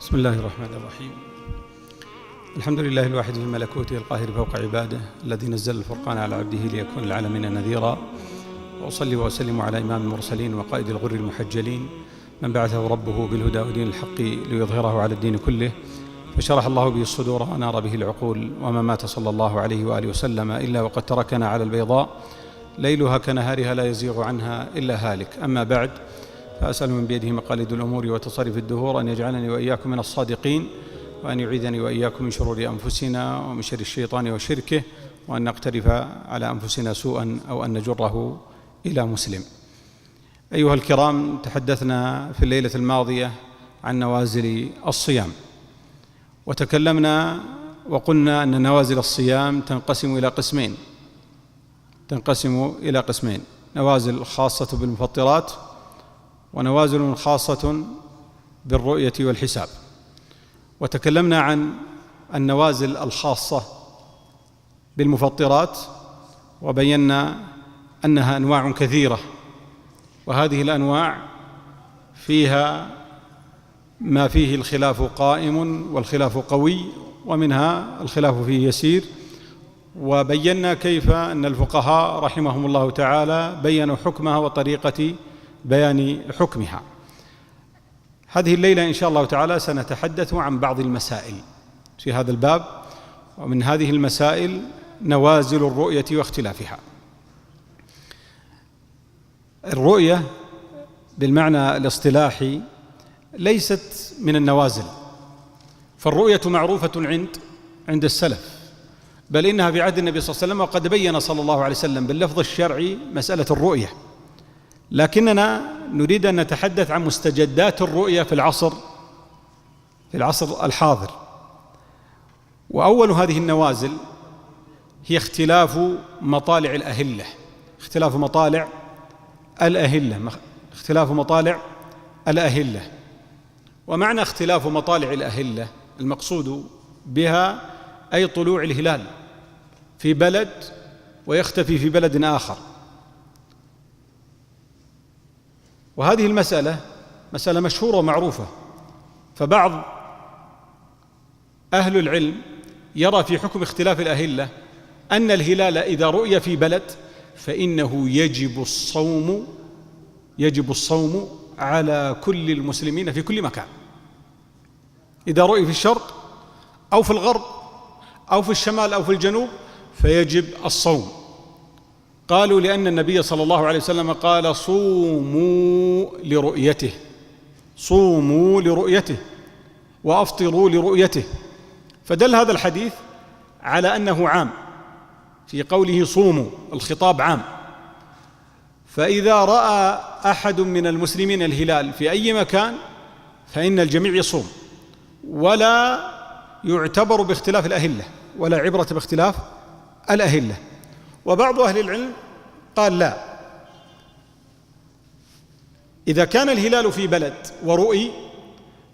بسم الله الرحمن الرحيم. الحمد لله الواحد في ملكوته القاهر فوق عباده، الذي نزل الفرقان على عبده ليكون للعالمين نذيرا. وأصلي وأسلم على إمام المرسلين وقائد الغر المحجلين، من بعثه ربه بالهدى ودين الحق ليظهره على الدين كله، فشرح الله به الصدور ونار به العقول. وما مات صلى الله عليه وآله وسلم إلا وقد تركنا على البيضاء ليلها كنهارها لا يزيغ عنها إلا هالك. أما بعد، فأسأل من بيده مقاليد الأمور وتصرف الدهور أن يجعلني وإياكم من الصادقين، وأن يعيذني وإياكم من شرور أنفسنا ومن شر الشيطان وشركه، وأن نقترف على أنفسنا سوءا أو أن نجره إلى مسلم. أيها الكرام، تحدثنا في الليلة الماضية عن نوازل الصيام، وتكلمنا وقلنا أن نوازل الصيام تنقسم إلى قسمين: نوازل خاصة بالمفطرات، ونوازل خاصة بالرؤية والحساب. وتكلمنا عن النوازل الخاصة بالمفطرات، وبينا أنها أنواع كثيرة، وهذه الأنواع فيها ما فيه الخلاف قائم والخلاف قوي، ومنها الخلاف فيه يسير. وبينا كيف أن الفقهاء رحمهم الله تعالى بيّنوا حكمها وطريقة بيان حكمها. هذه الليلة إن شاء الله تعالى سنتحدث عن بعض المسائل في هذا الباب، ومن هذه المسائل نوازل الرؤية واختلافها. الرؤية بالمعنى الاصطلاحي ليست من النوازل، فالرؤية معروفة عند السلف، بل إنها في عهد النبي صلى الله عليه وسلم، وقد بين صلى الله عليه وسلم باللفظ الشرعي مسألة الرؤية. لكننا نريد أن نتحدث عن مستجدات الرؤية في العصر الحاضر. وأول هذه النوازل هي اختلاف مطالع الأهلة. ومعنى اختلاف مطالع الأهلة المقصود بها أي طلوع الهلال في بلد ويختفي في بلد آخر. وهذه المسألة مسألة مشهورة ومعروفة، فبعض أهل العلم يرى في حكم اختلاف الأهلة أن الهلال إذا رؤي في بلد فإنه يجب الصوم على كل المسلمين في كل مكان، إذا رؤي في الشرق أو في الغرب أو في الشمال أو في الجنوب فيجب الصوم. قالوا لأن النبي صلى الله عليه وسلم قال: صوموا لرؤيته وأفطروا لرؤيته. فدل هذا الحديث على أنه عام، في قوله صوموا الخطاب عام. فإذا رأى أحد من المسلمين الهلال في أي مكان فإن الجميع يصوم، ولا يعتبر باختلاف الأهلة، ولا عبرة باختلاف الأهلة. وبعض أهل العلم قال: لا، إذا كان الهلال في بلد ورؤي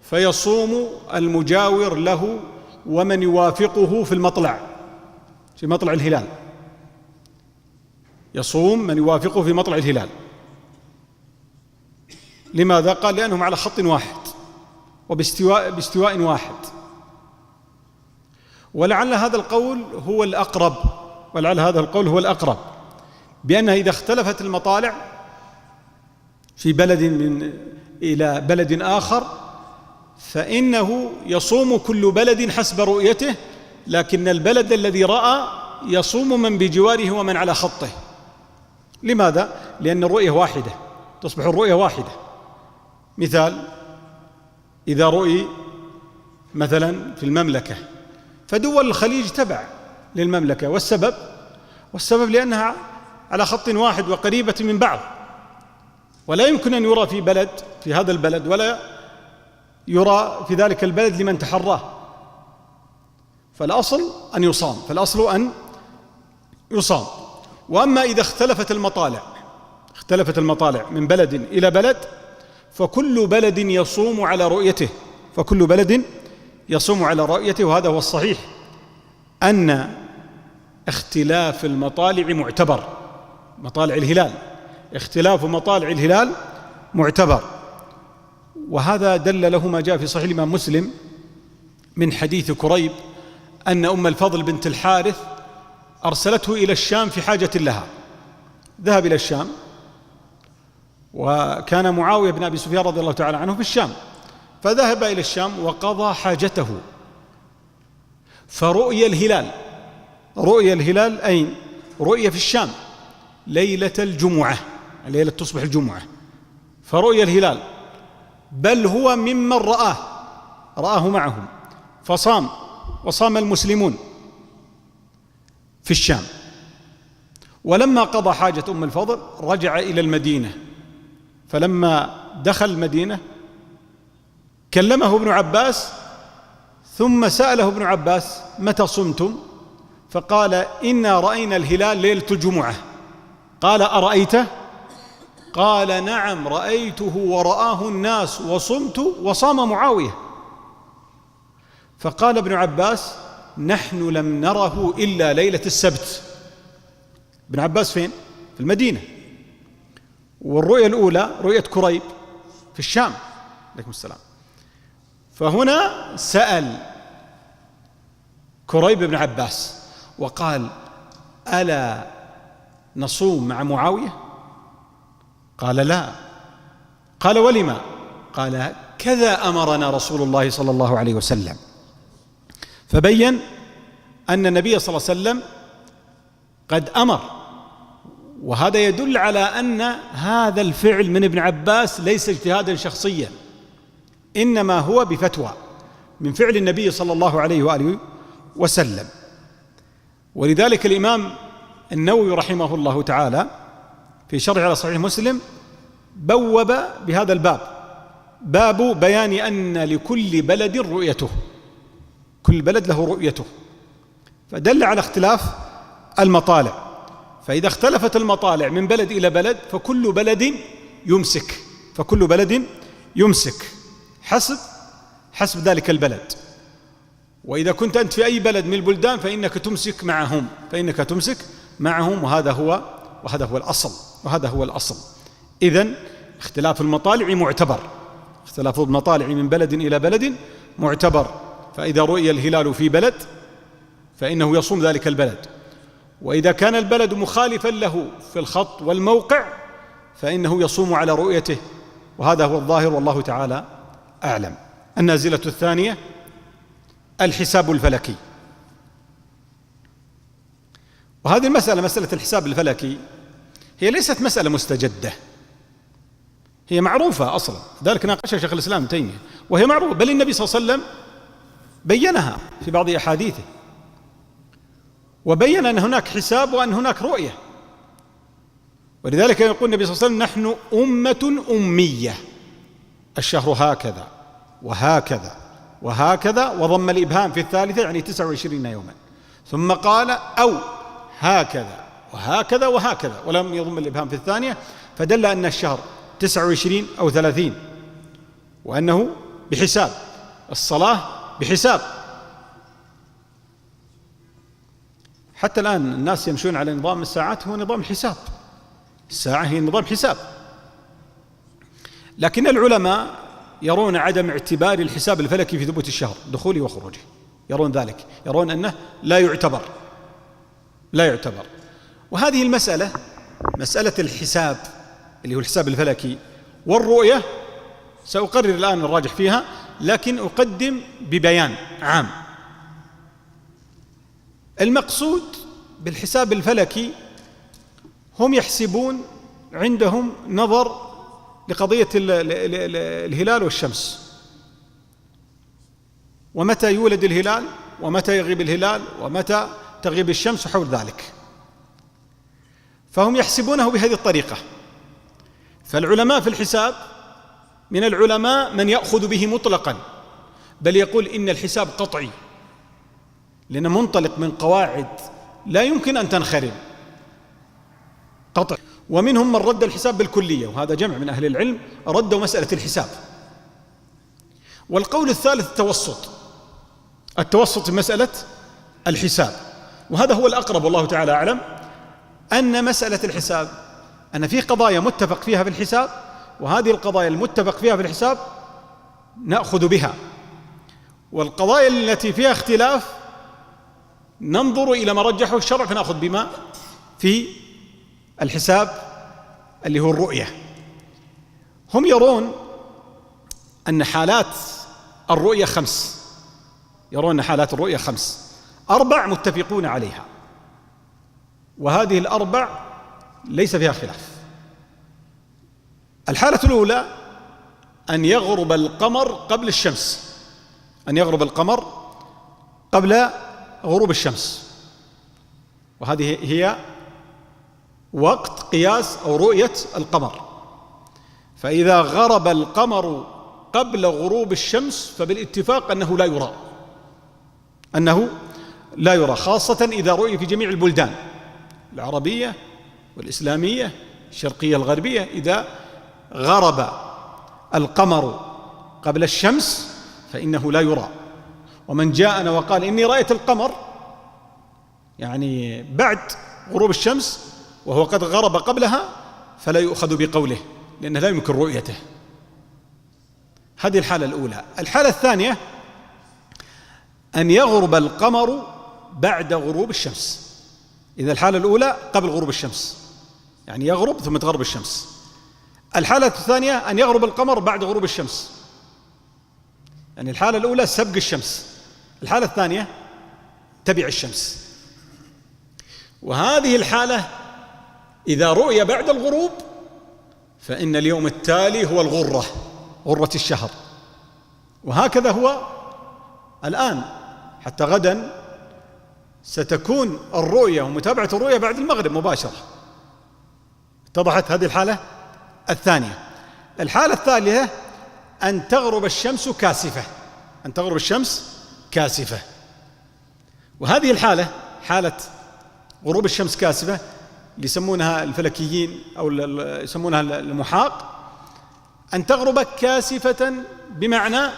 فيصوم المجاور له ومن يوافقه في مطلع الهلال، يصوم من يوافقه في مطلع الهلال. لماذا؟ قال: لأنهم على خط واحد وباستواء واحد. ولعل هذا القول هو الأقرب، بأنها إذا اختلفت المطالع في بلد إلى بلد آخر فإنه يصوم كل بلد حسب رؤيته، لكن البلد الذي رأى يصوم من بجواره ومن على خطه. لماذا؟ لأن الرؤية واحدة، تصبح الرؤية واحدة. مثال: إذا رؤي مثلا في المملكة فدول الخليج تبع للمملكة، والسبب لأنها على خط واحد وقريبة من بعض، ولا يمكن أن يرى في هذا البلد ولا يرى في ذلك البلد لمن تحراه. فالأصل أن يصام. وأما إذا اختلفت المطالع من بلد إلى بلد فكل بلد يصوم على رؤيته. وهذا هو الصحيح، أن اختلاف المطالع معتبر، اختلاف مطالع الهلال معتبر. وهذا دل له ما جاء في صحيح الإمام مسلم من حديث كريب أن أم الفضل بنت الحارث أرسلته إلى الشام في حاجة لها. ذهب إلى الشام، وكان معاوية بن أبي سفيان رضي الله تعالى عنه في الشام، فذهب إلى الشام وقضى حاجته، فرؤي الهلال. رؤي الهلال أين؟ رؤي في الشام ليلة الجمعة، ليلة تصبح الجمعة، فرؤي الهلال، بل هو ممن رآه معهم، فصام وصام المسلمون في الشام. ولما قضى حاجة أم الفضل رجع إلى المدينة، فلما دخل المدينة كلمه ابن عباس، ثم سأله ابن عباس: متى صمتم؟ فقال: إنا رأينا الهلال ليلة الجمعة. قال: أرأيته؟ قال: نعم رأيته ورآه الناس وصمت وصام معاوية. فقال ابن عباس: نحن لم نره إلا ليلة السبت. ابن عباس فين؟ في المدينة، والرؤية الأولى رؤية كريب في الشام. عليكم السلام. فهنا سأل كريب بن عباس وقال: ألا نصوم مع معاوية؟ قال: لا. قال: ولما؟ قال: كذا أمرنا رسول الله صلى الله عليه وسلم. فبين أن النبي صلى الله عليه وسلم قد أمر، وهذا يدل على أن هذا الفعل من ابن عباس ليس اجتهادا شخصيا، إنما هو بفتوى من فعل النبي صلى الله عليه وآله وسلم. ولذلك الإمام النووي رحمه الله تعالى في شرح على صحيح مسلم بوب بهذا الباب، باب بيان أن لكل بلد رؤيته، كل بلد له رؤيته، فدل على اختلاف المطالع. فإذا اختلفت المطالع من بلد إلى بلد فكل بلد يمسك حسب ذلك البلد. وإذا كنت أنت في أي بلد من البلدان فإنك تمسك معهم، وهذا هو الأصل. إذن اختلاف المطالع معتبر، اختلاف المطالع من بلد إلى بلد معتبر. فإذا رؤي الهلال في بلد فإنه يصوم ذلك البلد، وإذا كان البلد مخالفا له في الخط والموقع فإنه يصوم على رؤيته، وهذا هو الظاهر والله تعالى أعلم. النازلة الثانية الحساب الفلكي. وهذه مسألة الحساب الفلكي هي ليست مسألة مستجدة، هي معروفة أصلا، ذلك ناقشها شيخ الإسلام ابن تيمية، وهي معروفة، بل النبي صلى الله عليه وسلم بينها في بعض أحاديثه، وبين أن هناك حساب وأن هناك رؤية. ولذلك يقول النبي صلى الله عليه وسلم: نحن أمة أمية، الشهر هكذا وهكذا وهكذا، وضم الإبهام في الثالثة يعني 29 يوما، ثم قال: أو هكذا وهكذا وهكذا، ولم يضم الإبهام في الثانية، فدل أن الشهر 29 أو 30، وأنه بحساب، الصلاة بحساب. حتى الآن الناس يمشون على نظام الساعات هو نظام حساب، الساعة هي نظام حساب. لكن العلماء يرون عدم اعتبار الحساب الفلكي في ثبوت الشهر، دخوله وخروجه، يرون ذلك، يرون أنه لا يعتبر. وهذه المسألة، مسألة الحساب اللي هو الحساب الفلكي والرؤية، سأقرر الآن الراجح فيها، لكن أقدم ببيان عام. المقصود بالحساب الفلكي هم يحسبون، عندهم نظر لقضية الهلال والشمس، ومتى يولد الهلال ومتى يغيب الهلال ومتى تغيب الشمس وحول ذلك، فهم يحسبونه بهذه الطريقة. فالعلماء في الحساب من العلماء من يأخذ به مطلقا، بل يقول إن الحساب قطعي، لأنه منطلق من قواعد لا يمكن أن تنخرم، قطع. ومنهم من رد الحساب بالكلية، وهذا جمع من أهل العلم ردوا مسألة الحساب. والقول الثالث التوسط في مسألة الحساب، وهذا هو الأقرب والله تعالى أعلم، أن مسألة الحساب أن في قضايا متفق فيها في الحساب، وهذه القضايا المتفق فيها في الحساب نأخذ بها، والقضايا التي فيها اختلاف ننظر إلى ما رجحه الشرع فنأخذ بما في الحساب اللي هو الرؤية. هم يرون أن حالات الرؤية 5، يرون أن حالات الرؤية 5، 4 متفقون عليها، وهذه ال4 ليس فيها خلاف. الحالة الأولى أن يغرب القمر قبل الشمس، أن يغرب القمر قبل غروب الشمس، وهذه هي وقت قياس أو رؤية القمر. فإذا غرب القمر قبل غروب الشمس فبالاتفاق أنه لا يرى، أنه لا يرى، خاصة إذا رؤي في جميع البلدان العربية والإسلامية الشرقية الغربية. إذا غرب القمر قبل الشمس فإنه لا يرى. ومن جاءنا وقال إني رأيت القمر يعني بعد غروب الشمس وهو قد غرب قبلها فلا يؤخذ بقوله، لأنه لا يمكن رؤيته. هذه الحالة الأولى. الحالة الثانية أن يغرب القمر بعد غروب الشمس. إذا الحالة الأولى قبل غروب الشمس، يعني يغرب ثم تغرب الشمس. الحالة الثانية أن يغرب القمر بعد غروب الشمس، يعني الحالة الأولى سبق الشمس، الحالة الثانية تبع الشمس. وهذه الحالة إذا رؤي بعد الغروب فإن اليوم التالي هو الغرة، غرة الشهر. وهكذا هو الآن، حتى غدا ستكون الرؤية ومتابعة الرؤية بعد المغرب مباشرة. اتضحت هذه الحالة الثانية. الحالة الثالثة أن تغرب الشمس كاسفة، أن تغرب الشمس كاسفة. وهذه الحالة، حالة غروب الشمس كاسفة، يسمونها الفلكيين أو يسمونها المحاق، أن تغرب كاسفة بمعنى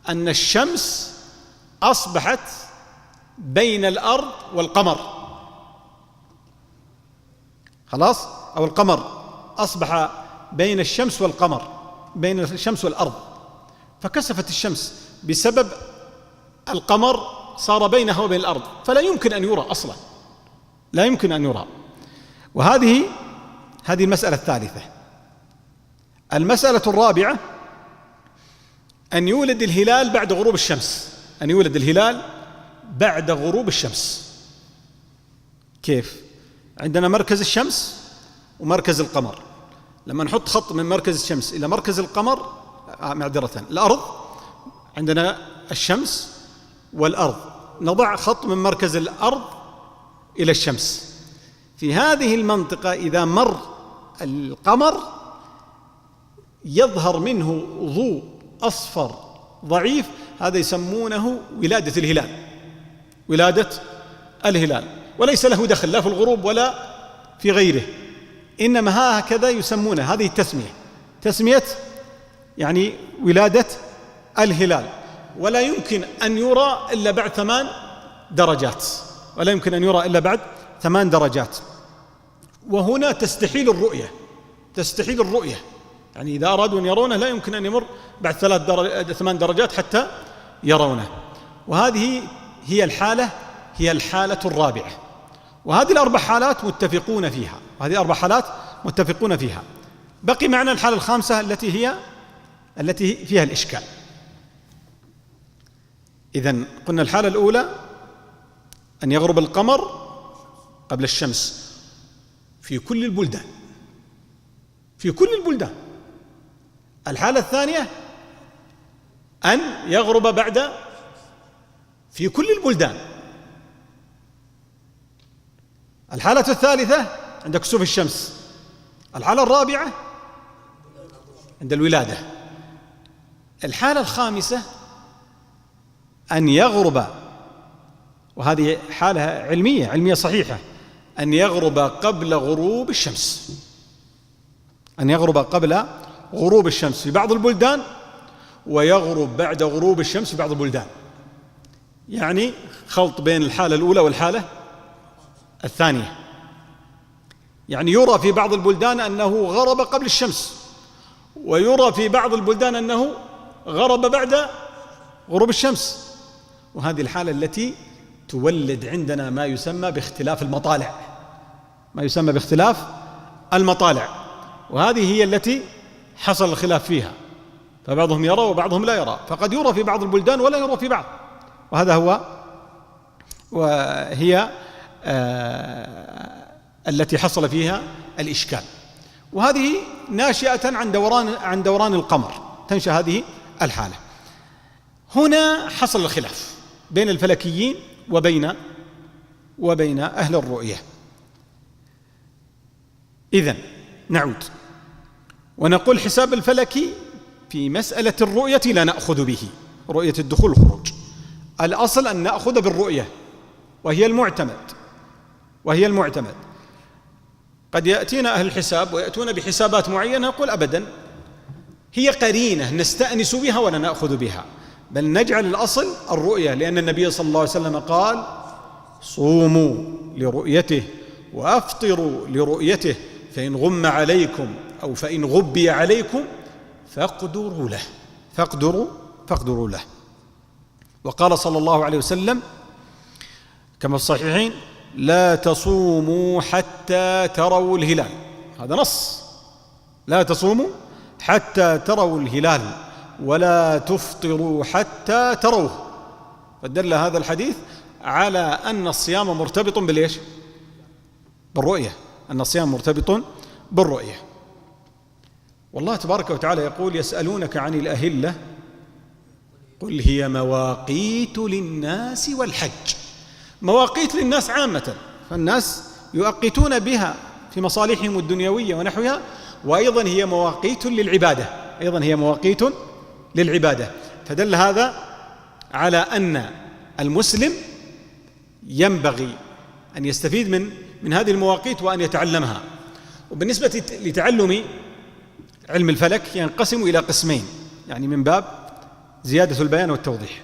أن الشمس أصبحت بين الأرض والقمر، خلاص، أو القمر أصبح بين الشمس والقمر، بين الشمس والأرض، فكسفت الشمس بسبب القمر، صار بينها وبين الأرض، فلا يمكن أن يرى أصلا، لا يمكن أن يرى. وهذه المسألة الثالثة. المسألة الرابعة أن يولد الهلال بعد غروب الشمس، أن يولد الهلال بعد غروب الشمس. كيف؟ عندنا مركز الشمس ومركز القمر، لما نحط خط من مركز الشمس إلى مركز القمر، الأرض، عندنا الشمس والأرض، نضع خط من مركز الأرض إلى الشمس. في هذه المنطقة إذا مر القمر يظهر منه ضوء أصفر ضعيف، هذا يسمونه ولادة الهلال، ولادة الهلال، وليس له دخل لا في الغروب ولا في غيره، إنما هكذا يسمونه، هذه التسمية، تسمية يعني ولادة الهلال. ولا يمكن أن يرى إلا بعد 8 درجات، ولا يمكن أن يرى إلا بعد 8 درجات. وهنا تستحيل الرؤية، تستحيل الرؤية، يعني إذا أرادوا أن يرونه لا يمكن أن يمر بعد 8 درجات حتى يرونه. وهذه هي الحالة الرابعة. وهذه ال4 حالات متفقون فيها، وهذه 4 حالات متفقون فيها. بقي معنا الحالة الخامسة التي فيها الإشكال. إذن قلنا الحالة الأولى أن يغرب القمر قبل الشمس في كل البلدان، في كل البلدان. الحالة الثانية أن يغرب بعد في كل البلدان. الحالة الثالثة عند كسوف الشمس. الحالة الرابعة عند الولادة. الحالة الخامسة أن يغرب، وهذه حالة علمية صحيحة، أن يغرب قبل غروب الشمس، أن يغرب قبل غروب الشمس في بعض البلدان، ويغرب بعد غروب الشمس في بعض البلدان. يعني خلط بين الحالة الأولى والحالة الثانية. يعني يرى في بعض البلدان أنه غرب قبل الشمس، ويرى في بعض البلدان أنه غرب بعد غروب الشمس. وهذه الحالة التي تولد عندنا ما يسمى باختلاف المطالع، ما يسمى باختلاف المطالع، وهذه هي التي حصل الخلاف فيها، فبعضهم يرى وبعضهم لا يرى، فقد يرى في بعض البلدان ولا يرى في بعض، وهذا هو وهي التي حصل فيها الإشكال. وهذه ناشئة عن دوران القمر، تنشأ هذه الحالة. هنا حصل الخلاف بين الفلكيين وبين أهل الرؤية. إذن نعود ونقول حساب الفلكي في مسألة الرؤية لا نأخذ به، رؤية الدخول والخروج، الأصل أن نأخذ بالرؤية وهي المعتمد. قد يأتينا أهل الحساب ويأتون بحسابات معينة، نقول أبدا هي قرينة نستأنس بها ولا نأخذ بها، بل نجعل الأصل الرؤية، لأن النبي صلى الله عليه وسلم قال: صوموا لرؤيته وأفطروا لرؤيته، فإن غم عليكم أو فإن غبي عليكم فاقدروا له. وقال صلى الله عليه وسلم كما في الصحيحين: لا تصوموا حتى تروا الهلال. هذا نص: لا تصوموا حتى تروا الهلال ولا تفطروا حتى تروه. فدل هذا الحديث على أن الصيام مرتبط بالإيش؟ بالرؤية، أن الصيام مرتبط بالرؤية. والله تبارك وتعالى يقول: يسألونك عن الأهلة قل هي مواقيت للناس والحج. مواقيت للناس عامة، فالناس يؤقتون بها في مصالحهم الدنيوية ونحوها، وأيضا هي مواقيت للعبادة. فدل هذا على أن المسلم ينبغي أن يستفيد من هذه المواقيت وأن يتعلمها. وبالنسبة لتعلم علم الفلك ينقسم إلى قسمين، يعني من باب زيادة البيان والتوضيح.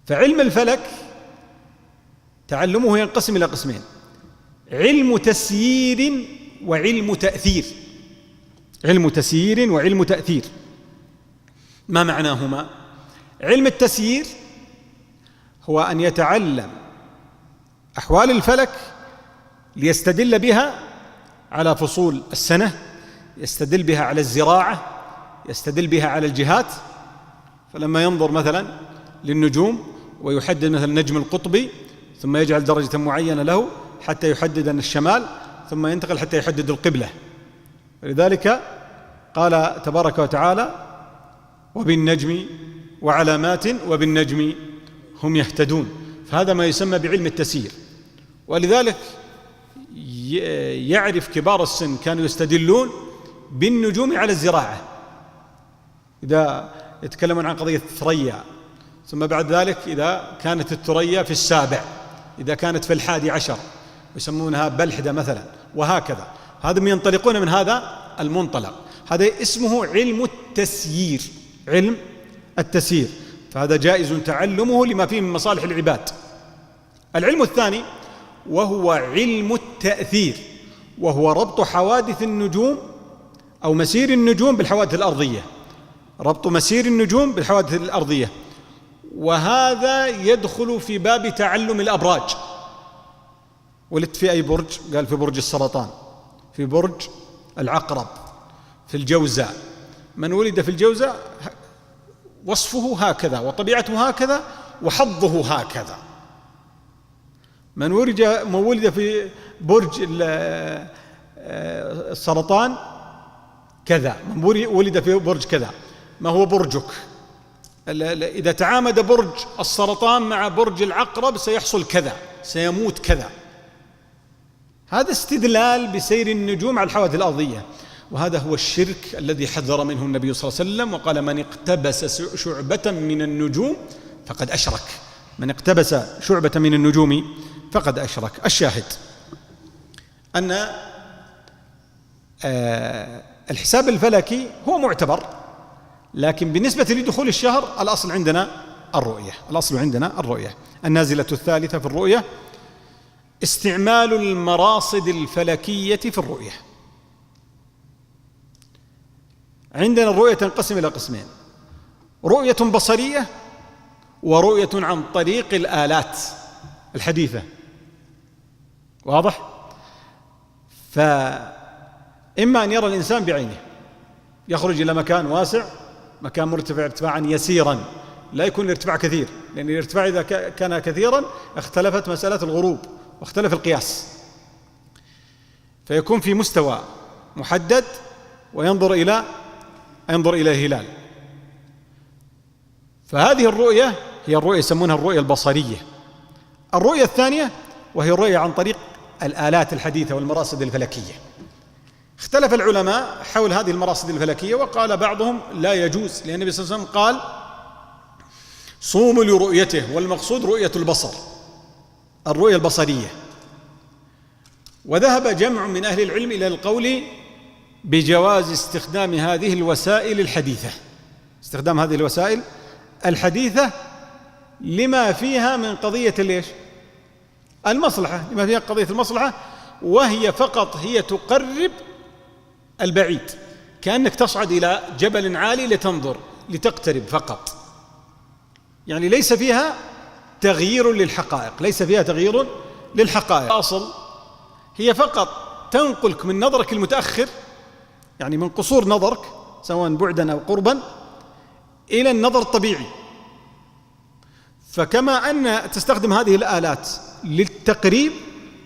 فعلم الفلك تعلمه ينقسم إلى قسمين: علم تسيير وعلم تأثير. علم تسيير وعلم تأثير، ما معناهما؟ علم التسيير هو أن يتعلم أحوال الفلك ليستدل بها على فصول السنة، يستدل بها على الزراعة، يستدل بها على الجهات. فلما ينظر مثلا للنجوم ويحدد مثلا النجم القطبي، ثم يجعل درجة معينة له حتى يحدد أن الشمال، ثم ينتقل حتى يحدد القبلة. لذلك قال تبارك وتعالى: وبالنجم وعلامات وبالنجم هم يهتدون. فهذا ما يسمى بعلم التسيير. ولذلك يعرف كبار السن كانوا يستدلون بالنجوم على الزراعة، إذا يتكلمون عن قضية الثريا، ثم بعد ذلك إذا كانت الثريا في السابع، إذا كانت في 11 يسمونها بلحدة مثلا، وهكذا. هذا ينطلقون من هذا المنطلق، هذا اسمه علم التسيير، علم التسيير. فهذا جائز تعلمه لما فيه من مصالح العباد. العلم الثاني وهو علم التأثير، وهو ربط حوادث النجوم أو مسير النجوم بالحوادث الأرضية، ربط مسير النجوم بالحوادث الأرضية. وهذا يدخل في باب تعلم الأبراج. ولدت في أي برج؟ قال: في برج السرطان، في برج العقرب، في الجوزاء. من ولد في الجوزاء وصفه هكذا وطبيعته هكذا وحظه هكذا. من ولد في برج السرطان كذا، من ولد في برج كذا. ما هو برجك؟ إذا تعامد برج السرطان مع برج العقرب سيحصل كذا، سيموت كذا. هذا استدلال بسير النجوم على الحوادث الأرضية، وهذا هو الشرك الذي حذر منه النبي صلى الله عليه وسلم، وقال: من اقتبس شعبة من النجوم فقد أشرك. من اقتبس شعبة من النجوم فقد أشرك. الشاهد أن الحساب الفلكي هو معتبر، لكن بالنسبة لدخول الشهر الأصل عندنا الرؤية. النازلة الثالثة في الرؤية استعمال المراصد الفلكية في الرؤية. عندنا الرؤية تنقسم إلى قسمين: رؤية بصرية ورؤية عن طريق الآلات الحديثة. واضح؟ فإما أن يرى الإنسان بعينه، يخرج إلى مكان واسع، مكان مرتفع ارتفاعا يسيرا، لا يكون الارتفاع كثير، لأن الارتفاع إذا كان كثيرا اختلفت مسألة الغروب واختلف القياس، فيكون في مستوى محدد وينظر إلى الهلال. فهذه الرؤية هي الرؤية يسمونها الرؤية البصرية. الرؤية الثانية وهي الرؤية عن طريق الآلات الحديثة والمراصد الفلكية. اختلف العلماء حول هذه المراصد الفلكية، وقال بعضهم لا يجوز، لأن النبي صلى الله عليه وسلم قال صوموا لرؤيته، والمقصود رؤية البصر، الرؤية البصرية. وذهب جمع من أهل العلم إلى القول بجواز استخدام هذه الوسائل الحديثة، استخدام هذه الوسائل الحديثة لما فيها من قضية المصلحة، لما فيها قضية المصلحة، وهي فقط هي تقرب البعيد، كأنك تصعد إلى جبل عالي لتنظر لتقترب فقط، يعني ليس فيها تغيير للحقائق، ليس فيها تغيير للحقائق. الأصل هي فقط تنقلك من نظرك المتأخر، يعني من قصور نظرك سواء بعدا أو قربا، إلى النظر الطبيعي. فكما أن تستخدم هذه الآلات للتقريب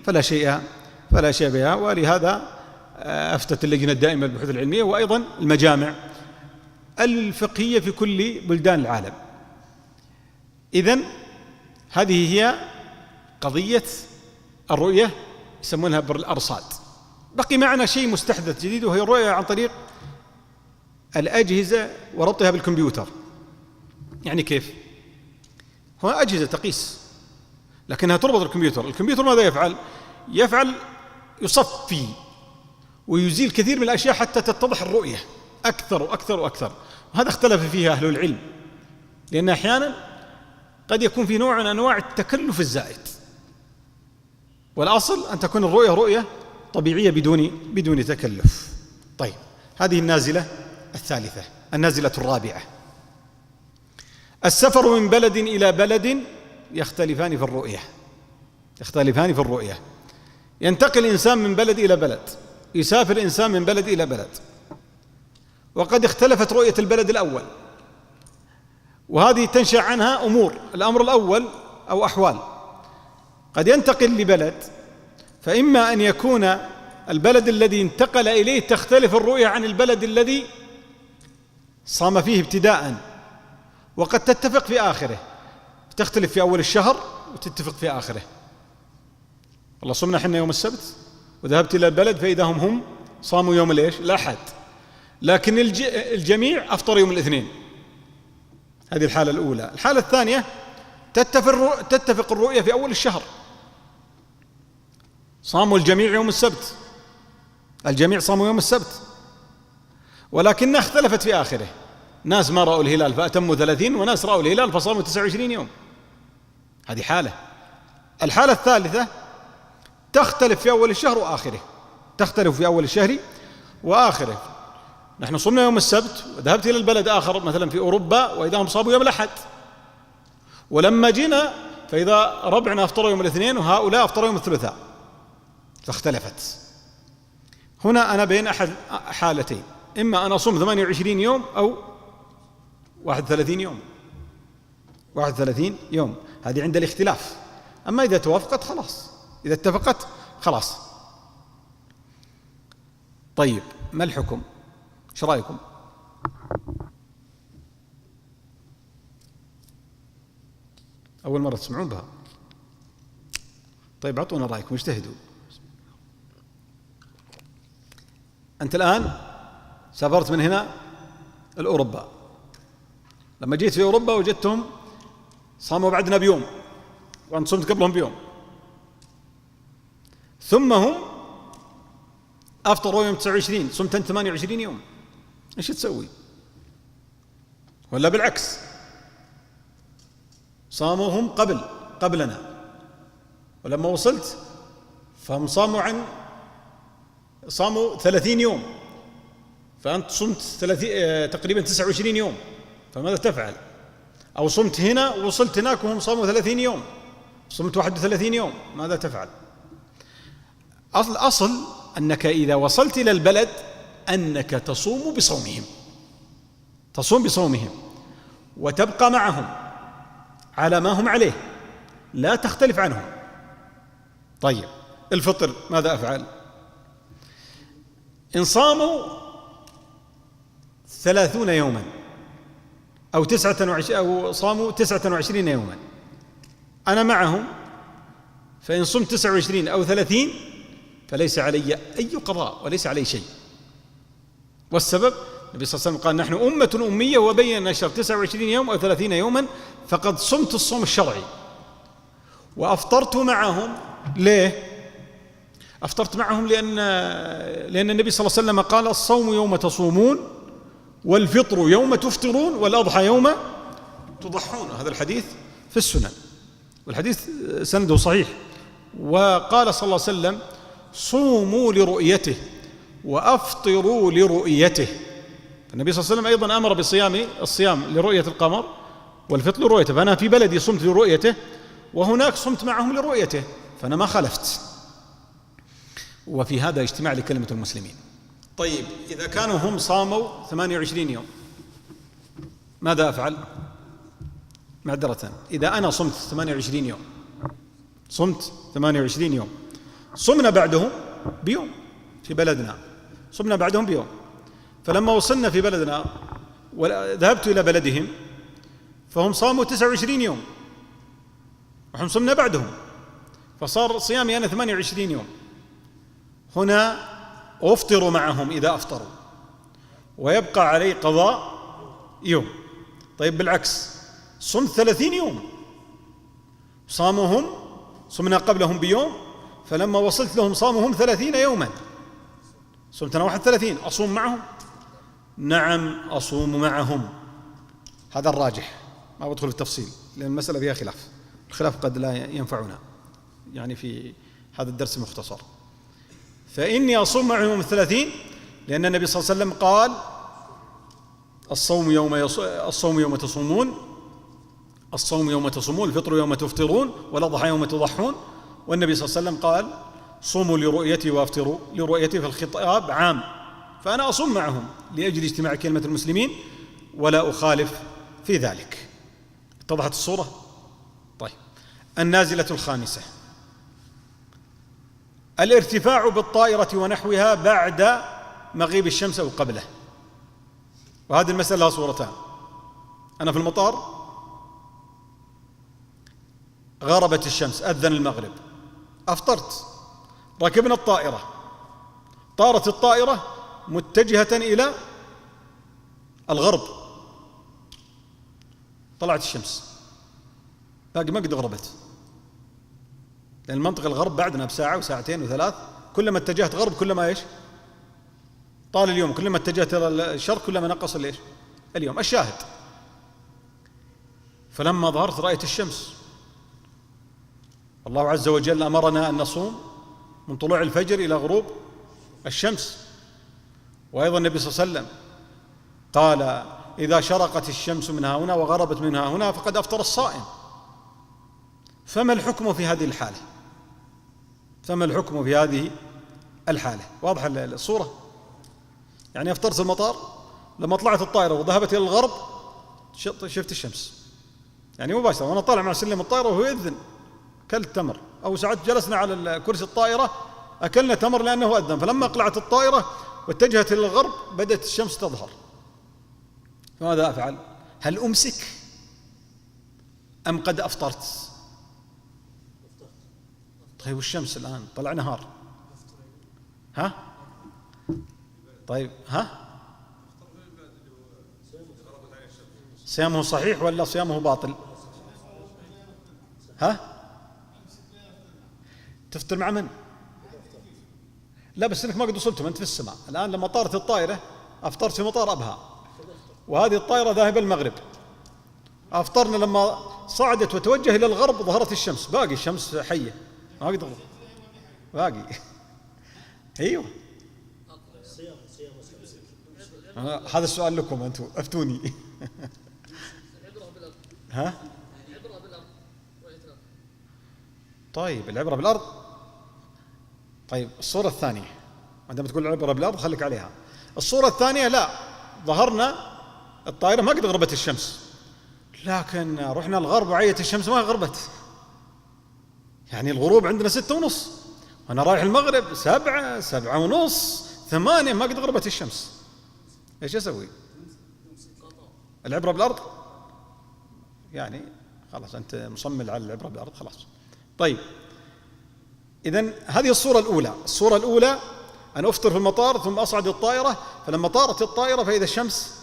فلا شيء بها. ولهذا أفتت اللجنة الدائمة للبحوث العلمية وأيضا المجامع الفقهية في كل بلدان العالم. إذن هذه هي قضية الرؤية، يسمونها بالأرصاد. بقي معنا شيء مستحدث جديد، وهي الرؤية عن طريق الأجهزة وربطها بالكمبيوتر. يعني كيف؟ هو أجهزة تقيس لكنها تربط الكمبيوتر. الكمبيوتر ماذا يفعل؟ يصفي ويزيل كثير من الأشياء حتى تتضح الرؤية أكثر وأكثر وأكثر. وهذا اختلف فيه أهل العلم، لأن أحيانا قد يكون في نوع من أنواع التكلف الزائد، والأصل أن تكون الرؤية رؤية طبيعية بدون تكلف. طيب، هذه النازلة الثالثة. النازلة الرابعة: السفر من بلد إلى بلد يختلفان في الرؤية. ينتقل الإنسان من بلد إلى بلد، يسافر إنسان من بلد إلى بلد، وقد اختلفت رؤية البلد الأول، وهذه تنشأ عنها أمور. الأمر الأول أو أحوال: قد ينتقل لبلد، فإما أن يكون البلد الذي انتقل إليه تختلف الرؤية عن البلد الذي صام فيه ابتداءً، وقد تتفق في آخره، تختلف في أول الشهر وتتفق في آخره. والله صمنا حنا يوم السبت وذهبت إلى البلد فإذا هم صاموا يوم الأحد، لكن الجميع أفطر يوم الاثنين. هذه الحالة الأولى. الحالة الثانية: تتفق الرؤية في أول الشهر، صاموا الجميع يوم السبت، الجميع صاموا يوم السبت، ولكنها اختلفت في آخره. ناس ما رأوا الهلال فأتموا 30، وناس رأوا الهلال فصاموا 29 يوم. هذه حالة. الحالة الثالثة: تختلف في أول الشهر وآخره، تختلف في أول الشهر وآخره. نحن صمنا يوم السبت وذهبت إلى البلد آخر مثلا في أوروبا وإذا هم صاموا يوم الأحد، ولما جينا فإذا ربعنا أفطروا يوم الاثنين وهؤلاء أفطروا يوم الثلاثاء، فاختلفت. هنا أنا بين أحد حالتين: إما أن أصوم 28 يوم أو 31 يوم. هذه عند الاختلاف. أما إذا توافقت خلاص، إذا اتفقت خلاص. طيب، ما الحكم؟ ايش رأيكم؟ أول مرة تسمعون بها؟ طيب، أعطونا رأيكم، اجتهدوا. أنت الآن سافرت من هنا لأوروبا، لما جيت في أوروبا وجدتهم صاموا بعدنا بيوم وأنت صمت قبلهم بيوم، ثم هم أفطروا يوم 29، صمت أنت 28 يوم، إيش تسوي؟ ولا بالعكس، صاموا هم قبلنا، ولما وصلت فهم صاموا 30 يوم، فأنت صمت تقريبا 29 يوم، فماذا تفعل؟ أو صمت هنا ووصلت هناك وهم صاموا 30 يوم، صمت 31 يوم، ماذا تفعل؟ الأصل أنك إذا وصلت إلى البلد أنك تصوم بصومهم وتبقى معهم على ما هم عليه، لا تختلف عنهم. طيب الفطر ماذا أفعل؟ إن صاموا 30 يوما أو صاموا 29 يوما أنا معهم، فإن صمت 29 أو 30 فليس علي أي قضاء وليس علي شيء. والسبب النبي صلى الله عليه وسلم قال نحن أمة أمية، وبين نشر 29 يوم أو 30 يوما فقد صمت الصوم الشرعي وأفطرت معهم. ليه؟ أفطرت معهم لأن النبي صلى الله عليه وسلم قال الصوم يوم تصومون والفطر يوم تفطرون والأضحى يوم تضحون. هذا الحديث في السنن والحديث سنده صحيح. وقال صلى الله عليه وسلم صوموا لرؤيته وأفطروا لرؤيته. النبي صلى الله عليه وسلم أيضا أمر الصيام لرؤية القمر والفطر لرؤيته، فأنا في بلدي صمت لرؤيته وهناك صمت معهم لرؤيته، فأنا ما خلفت. وفي هذا اجتماع لكلمة المسلمين. طيب إذا كانوا هم صاموا 28 يوم ماذا أفعل؟ معذرة، إذا أنا صمت 28 يوم، صمت 28 يوم، صمنا بعدهم بيوم في بلدنا، صمنا بعدهم بيوم، فلما وصلنا في بلدنا وذهبت إلى بلدهم فهم صاموا 29 يوم ونحن صمنا بعدهم، فصار صيامي أنا 28 يوم. هنا أفطر معهم إذا أفطروا ويبقى علي قضاء يوم. طيب بالعكس، صمت 30 يوم، صاموا هم، صمنا قبلهم بيوم، فلما وصلت لهم صاموا هم 30 يوما، صمت أنا 31، أصوم معهم؟ نعم أصوم معهم. هذا الراجح، ما بدخل في التفصيل لأن المسألة فيها خلاف، الخلاف قد لا ينفعنا يعني في هذا الدرس المختصر. فإني أصوم معهم يوم 30 لأن النبي صلى الله عليه وسلم قال الصوم يوم تصومون، الصوم يوم تصومون، الفطر يوم تفطرون، والأضحى يوم تضحون. والنبي صلى الله عليه وسلم قال صوموا لرؤيتي وافطروا لرؤيتي، في الخطاب عام، فأنا أصوم معهم لأجل اجتماع كلمة المسلمين ولا أخالف في ذلك. اتضحت الصورة؟ طيب النازلة الخامسة الارتفاع بالطائرة ونحوها بعد مغيب الشمس أو قبله. وهذه المسألة لها صورتان. أنا في المطار، غربت الشمس، أذن المغرب، أفطرت، ركبنا الطائرة، طارت الطائرة متجهة إلى الغرب، طلعت الشمس، باقي ما قد غربت، لأن المنطقة الغرب بعدنا بساعة وساعتين وثلاث، كلما اتجهت غرب كلما إيش؟ طال اليوم، كلما اتجهت إلى الشرق كلما نقص الإيش؟ اليوم. الشاهد فلما ظهرت رأيت الشمس، الله عز وجل أمرنا أن نصوم من طلوع الفجر إلى غروب الشمس. وأيضا النبي صلى الله عليه وسلم قال إذا شرقت الشمس من ها هنا وغربت من ها هنا فقد أفطر الصائم. فما الحكم في هذه الحالة؟ فما الحكم في هذه الحالة؟ واضحة الصورة؟ يعني أفطرت في المطار، لما طلعت الطائرة وذهبت إلى الغرب شفت الشمس، يعني مباشرة، وأنا طالع مع سلم الطائرة وهو يأذن أكلت تمر، أو ساعات جلسنا على كرسي الطائرة أكلنا تمر لأنه أذن، فلما أقلعت الطائرة واتجهت إلى الغرب بدأت الشمس تظهر، فماذا أفعل؟ هل أمسك أم قد أفطرت؟ طيب والشمس الآن طلع نهار، ها؟ طيب ها؟ صيامه صحيح ولا صيامه باطل؟ ها؟ تفطر مع من؟ لا بس انك ما قد وصلتم، انت في السماء الآن. لما طارت الطائرة أفطرت في مطار أبها، وهذه الطائرة ذاهبة المغرب، أفطرنا لما صعدت وتوجه إلى الغرب ظهرت الشمس، باقي الشمس حية ما أقدر، باقي أيوه. هذا السؤال لكم أنتم، أفتوني. ها؟ طيب العبرة بالأرض. طيب الصورة الثانية، عندما تقول العبرة بالأرض خليك عليها. الصورة الثانية لا، ظهرنا الطائرة ما قد غربت الشمس، لكن رحنا الغرب وعيت الشمس ما غربت. يعني الغروب عندنا 6:30، وأنا رايح المغرب 7، 7:30، 8 ما قد غربت الشمس. إيش أسوي؟ العبرة بالأرض؟ يعني خلاص أنت مصمم على العبرة بالأرض خلاص. طيب إذن هذه الصورة الأولى. الصورة الأولى أن أفطر في المطار ثم أصعد الطائرة، فلما طارت الطائرة فإذا الشمس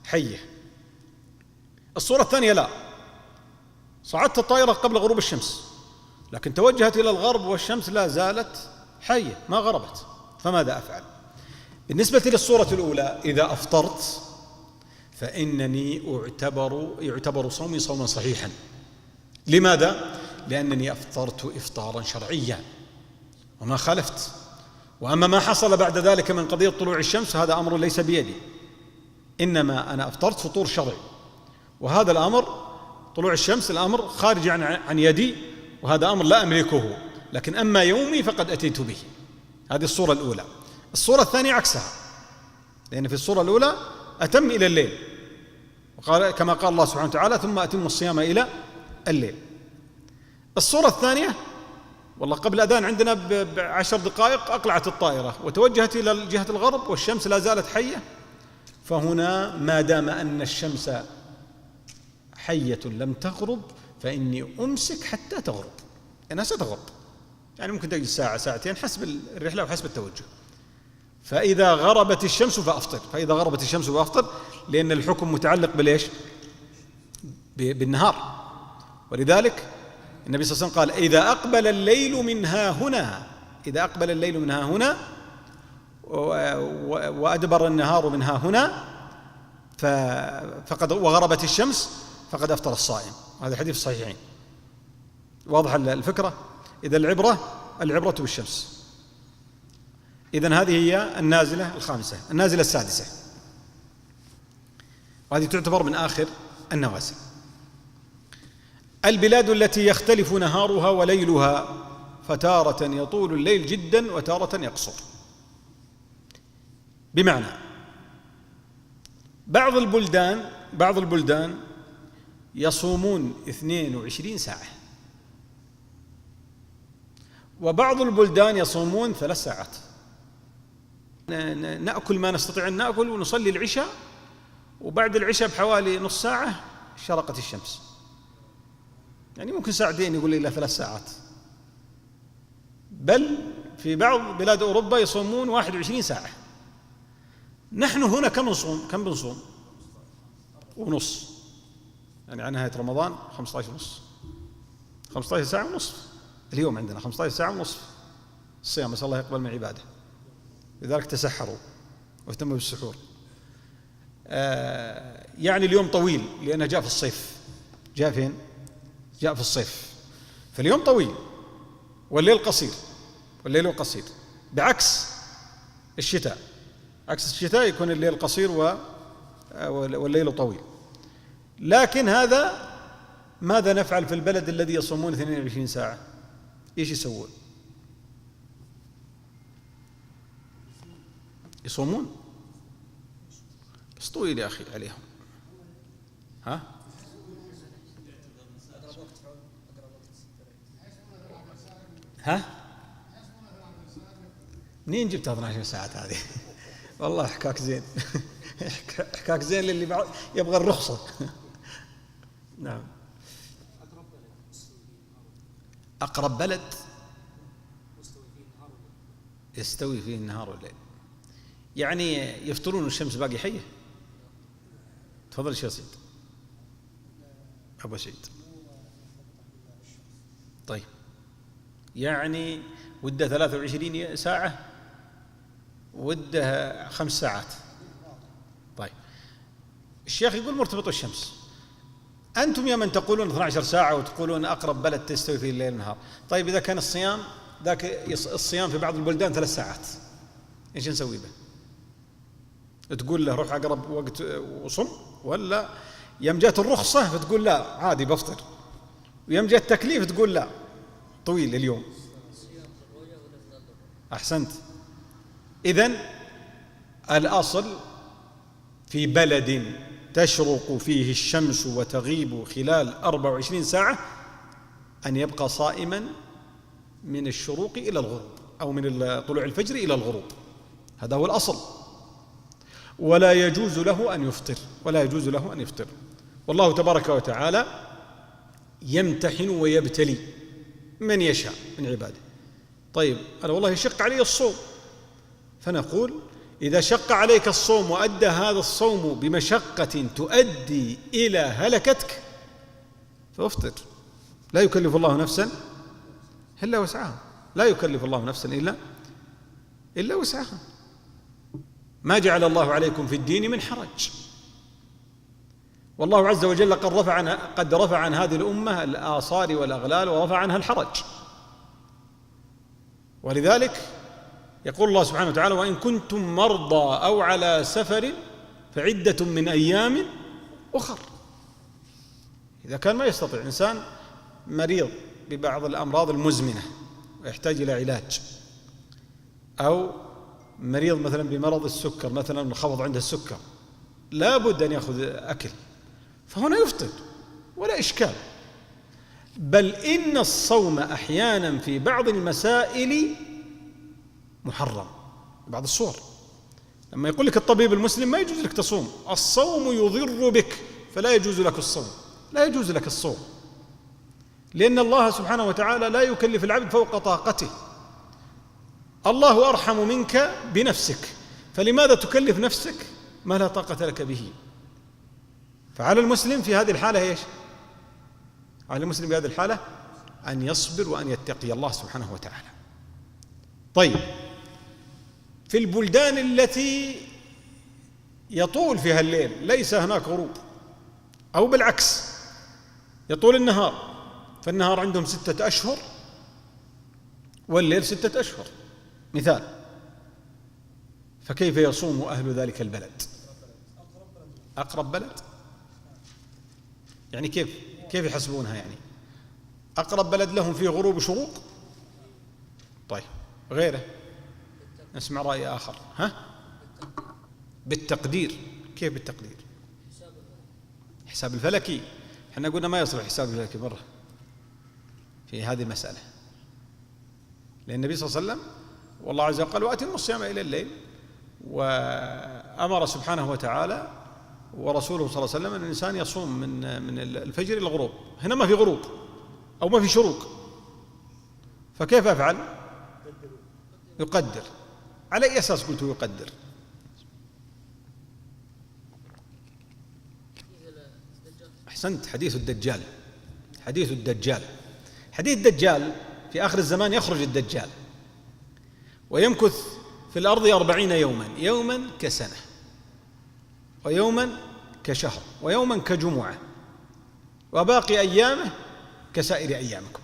حية. الصورة الثانية لا، صعدت الطائرة قبل غروب الشمس لكن توجهت إلى الغرب والشمس لا زالت حية ما غربت، فماذا أفعل؟ بالنسبة للصورة الأولى إذا أفطرت فإنني يعتبر صومي صوما صحيحا. لماذا؟ لأنني أفطرت إفطارا شرعيا وما خالفت. وأما ما حصل بعد ذلك من قضية طلوع الشمس هذا أمر ليس بيدي، إنما أنا أفطرت فطور شرعي، وهذا الأمر طلوع الشمس الأمر خارج عن يدي، وهذا أمر لا أملكه، لكن أما يومي فقد أتيت به. هذه الصورة الأولى. الصورة الثانية عكسها، لأن في الصورة الأولى أتم إلى الليل، وقال كما قال الله سبحانه وتعالى ثم أتم الصيام إلى الليل. الصورة الثانية والله قبل أذان عندنا ب10 دقائق أقلعت الطائرة وتوجهت إلى جهة الغرب والشمس لا زالت حية، فهنا ما دام أن الشمس حية لم تغرب فإني أمسك حتى تغرب، لأنها ستغرب، يعني ممكن تجلس ساعة ساعتين حسب الرحلة وحسب التوجه. فإذا غربت الشمس فأفطر، فإذا غربت الشمس فأفطر، لأن الحكم متعلق بالإيش؟ بالنهار. ولذلك النبي صلى الله عليه وسلم قال إذا أقبل الليل منها هنا، إذا أقبل الليل منها هنا وأدبر النهار منها هنا فقد وغربت الشمس فقد أفطر الصائم. هذا حديث الصحيحين. واضح الفكرة؟ إذا العبرة بالشمس. إذن هذه هي النازلة الخامسة. النازلة السادسة، وهذه تعتبر من آخر النوازل. البلاد التي يختلف نهارها وليلها، فتارة يطول الليل جدا وتارة يقصر. بمعنى بعض البلدان يصومون 22 ساعة، وبعض البلدان يصومون 3 ساعات. نأكل ما نستطيع أن نأكل ونصلي العشاء، وبعد العشاء بحوالي نص ساعة شرقت الشمس، يعني ممكن ساعتين يقول لي إلا 3 ساعات. بل في بعض بلاد أوروبا يصومون 21 ساعة. نحن هنا كم بنصوم ونص، يعني عن نهاية رمضان 15 ونص، 15 ساعة ونصف. اليوم عندنا 15 ساعة ونصف الصيام، نسأل الله يقبل من عباده. لذلك تسحروا واهتموا بالسحور. يعني اليوم طويل لأنه جاء في الصيف. جاء فين؟ جاء في الصيف، فاليوم طويل والليل قصير، والليل قصير، بعكس الشتاء. عكس الشتاء يكون الليل قصير والليل طويل. لكن هذا ماذا نفعل في البلد الذي يصومون 22 ساعة؟ إيش يسوون؟ يصومون بس طويل يا أخي عليهم. ها؟ منين جبت 12 ساعة هذه؟ والله حكاك زين. حكاك زين للي يبغى الرخصة. نعم. أقرب بلد يستوي فيه النهار والليل، يعني يفطرون الشمس باقي حية. تفضل شيخ سيد أبو سعيد. طيب يعني وده 23 ساعة، وده 5 ساعات. طيب الشيخ يقول مرتبط الشمس. أنتم يا من تقولون 12 ساعة وتقولون أقرب بلد تستوي فيه الليل والنهار. طيب إذا كان الصيام الصيام في بعض البلدان 3 ساعات، إيش نسوي به؟ تقول له روح أقرب وقت وصم، ولا يوم جات الرخصة فتقول لا عادي بفطر، ويوم جات التكليف تقول لا طويل اليوم. أحسنت. إذن الأصل في بلد تشرق فيه الشمس وتغيب خلال 24 ساعة أن يبقى صائما من الشروق إلى الغروب، أو من طلوع الفجر إلى الغروب، هذا هو الأصل. ولا يجوز له أن يفطر، ولا يجوز له أن يفطر. والله تبارك وتعالى يمتحن ويبتلي من يشاء من عباده. طيب أنا والله يشق علي الصوم، فنقول إذا شق عليك الصوم وأدى هذا الصوم بمشقة تؤدي إلى هلكتك فافطر. لا يكلف الله نفسا إلا وسعها، لا يكلف الله نفسا إلا وسعها. ما جعل الله عليكم في الدين من حرج، والله عز وجل قد رفع عن هذه الأمة الآصار والأغلال ورفع عنها الحرج. ولذلك يقول الله سبحانه وتعالى: وإن كنتم مرضى أو على سفر فعدة من أيام أخر. إذا كان ما يستطيع إنسان مريض ببعض الأمراض المزمنة ويحتاج إلى علاج، أو مريض مثلا بمرض السكر مثلا، انخفض عنده السكر، لا بد أن يأخذ أكل، فهنا يفطر ولا إشكال. بل إن الصوم أحيانا في بعض المسائل محرم، بعض الصور. لما يقول لك الطبيب المسلم ما يجوز لك تصوم، الصوم يضر بك فلا يجوز لك الصوم، لا يجوز لك الصوم، لأن الله سبحانه وتعالى لا يكلف العبد فوق طاقته. الله أرحم منك بنفسك، فلماذا تكلف نفسك ما لا طاقة لك به؟ فعلى المسلم في هذه الحالة ايش؟ على المسلم في هذه الحالة أن يصبر وأن يتقي الله سبحانه وتعالى. طيب، في البلدان التي يطول فيها الليل ليس هناك غروب، أو بالعكس يطول النهار، فالنهار عندهم 6 أشهر والليل 6 أشهر مثال، فكيف يصوم أهل ذلك البلد؟ أقرب بلد يعني كيف يحسبونها؟ يعني أقرب بلد لهم فيه غروب وشروق. طيب غيره نسمع رأي آخر. بالتقدير. كيف بالتقدير؟ حساب الفلكي. احنا قلنا ما يصلح حساب الفلكي مرة في هذه المسألة، لأن النبي صلى الله عليه وسلم والله عز وجل قال: وأتموا الصيام إلى الليل، وأمر سبحانه وتعالى ورسوله صلى الله عليه وسلم أن الإنسان يصوم من الفجر إلى الغروب. هنا ما في غروب أو ما في شروق، فكيف أفعل؟ يقدر. على أي أساس قلت يقدر؟ أحسنت. حديث الدجال. حديث الدجال في آخر الزمان يخرج الدجال ويمكث في الأرض 40 يوما، يوما كسنة، ويوما كشهر، ويوما كجمعة، وباقي أيامه كسائر أيامكم.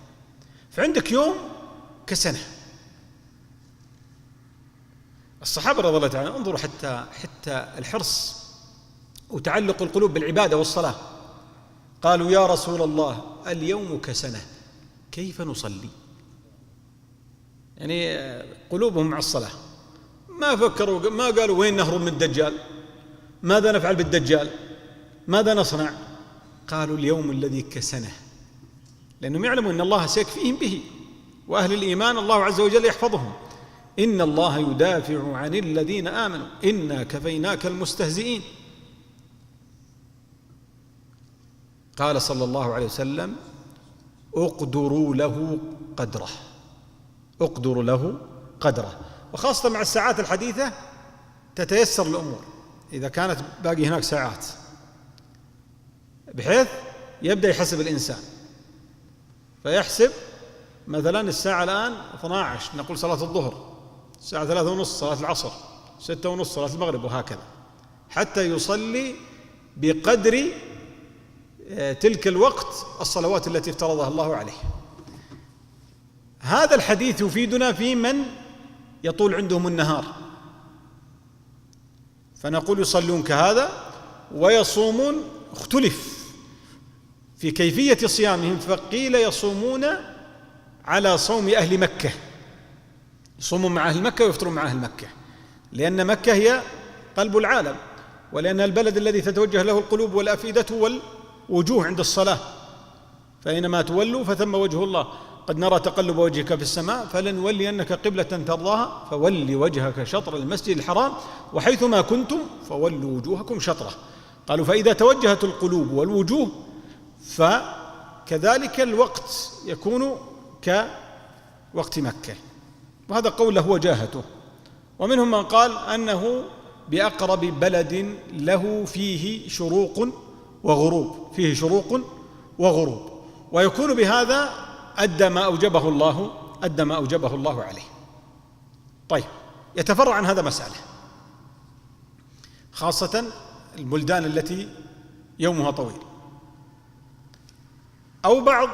فعندك يوم كسنة. الصحابة رضي الله عنهم انظروا حتى الحرص وتعلق القلوب بالعبادة والصلاة. قالوا: يا رسول الله اليوم كسنة كيف نصلي؟ يعني قلوبهم مع الصلاة، ما فكروا، ما قالوا وين نهرب من الدجال، ماذا نفعل بالدجال، ماذا نصنع. قالوا: اليوم الذي كسنة، لأنهم يعلموا أن الله سيكفيهم به، وأهل الإيمان الله عز وجل يحفظهم. إن الله يدافع عن الذين آمنوا إنا كفيناك المستهزئين. قال صلى الله عليه وسلم: اقدروا له قدره، اقدروا له قدره. وخاصة مع الساعات الحديثة تتيسر الأمور، إذا كانت باقي هناك ساعات، بحيث يبدأ يحسب الإنسان، فيحسب مثلا الساعة الآن 12 نقول صلاة الظهر، الساعة 3:30 صلاة العصر، 6:30 صلاة المغرب، وهكذا حتى يصلي بقدر تلك الوقت الصلوات التي افترضها الله عليه. هذا الحديث يفيدنا في من يطول عندهم النهار، فنقول يصلون كهذا ويصومون اختلف في كيفية صيامهم، فقيل يصومون على صوم أهل مكة، يصومون مع أهل مكة ويفطرون مع أهل مكة، لأن مكة هي قلب العالم، ولأن البلد الذي تتوجه له القلوب والأفئدة والوجوه عند الصلاة، فأينما تولوا فثم وجه الله. قد نرى تقلب وجهك في السماء فلنولينك قبلة ترضاها فول وجهك شطر المسجد الحرام وحيثما كنتم فولوا وجوهكم شطره. قالوا فإذا توجهت القلوب والوجوه فكذلك الوقت يكون كوقت مكة، وهذا قول له وجاهته. ومنهم من قال أنه بأقرب بلد له فيه شروق وغروب، فيه شروق وغروب، ويكون بهذا أدى ما أوجبه الله عليه. طيب، يتفرع عن هذا مسألة، خاصة البلدان التي يومها طويل، أو بعض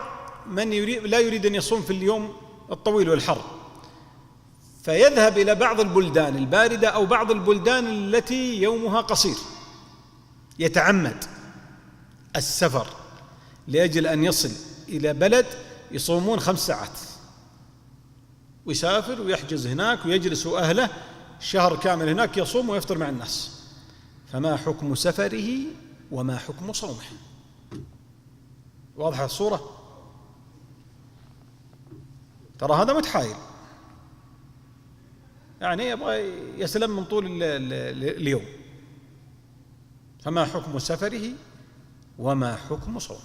من لا يريد أن يصوم في اليوم الطويل والحر، فيذهب إلى بعض البلدان الباردة أو بعض البلدان التي يومها قصير، يتعمد السفر لأجل أن يصل إلى بلد يصومون 5 ساعات، ويسافر ويحجز هناك ويجلس أهله شهر كامل هناك يصوم ويفطر مع الناس. فما حكم سفره وما حكم صومه؟ واضحة الصورة؟ ترى هذا متحايل، يعني يبغى يسلم من طول اليوم. فما حكم سفره وما حكم صومه؟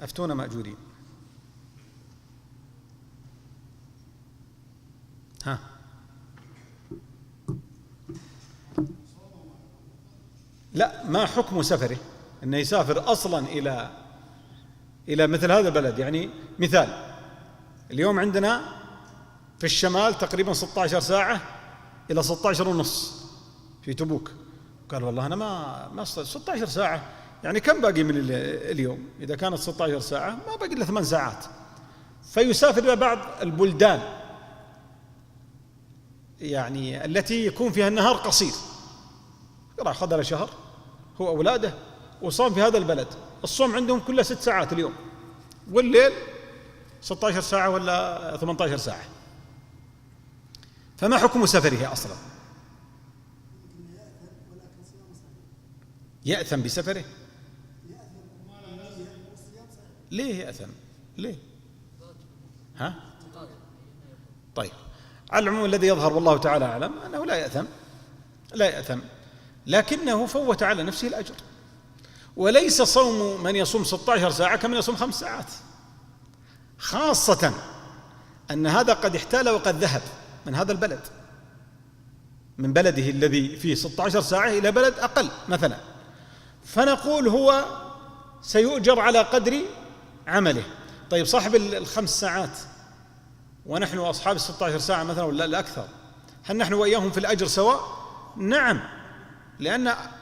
أفتونا مأجورين. ها، لا، ما حكم سفره؟ أنه يسافر أصلا إلى مثل هذا البلد. يعني مثال، اليوم عندنا في الشمال تقريبا 16 ساعة إلى 16 ونص في تبوك. قال والله أنا ما 16 ساعة، يعني كم باقي من اليوم؟ إذا كانت 16 ساعة ما باقي إلا 8 ساعات. فيسافر إلى بعض البلدان يعني التي يكون فيها النهار قصير، راح أخذ له شهر هو أولاده وصام في هذا البلد. الصوم عندهم كله 6 ساعات اليوم، والليل 16 ساعة ولا 18 ساعة. فما حكم سفره أصلا؟ يأثم بسفره؟ ليه يأثم؟ ليه؟ ها؟ طيب، على العموم الذي يظهر والله تعالى أعلم أنه لا يأثم، لكنه فوت على نفسه الأجر. وليس صوم من يصوم 16 ساعة كمن يصوم 5 ساعات، خاصة أن هذا قد احتال وقد ذهب من هذا البلد، من بلده الذي فيه 16 ساعة إلى بلد أقل مثلا، فنقول هو سيؤجر على قدر عمله. طيب، صاحب 5 ساعات ونحن أصحاب 16 ساعة مثلا ولا الأكثر، هل نحن وإياهم في الأجر سواء؟ نعم،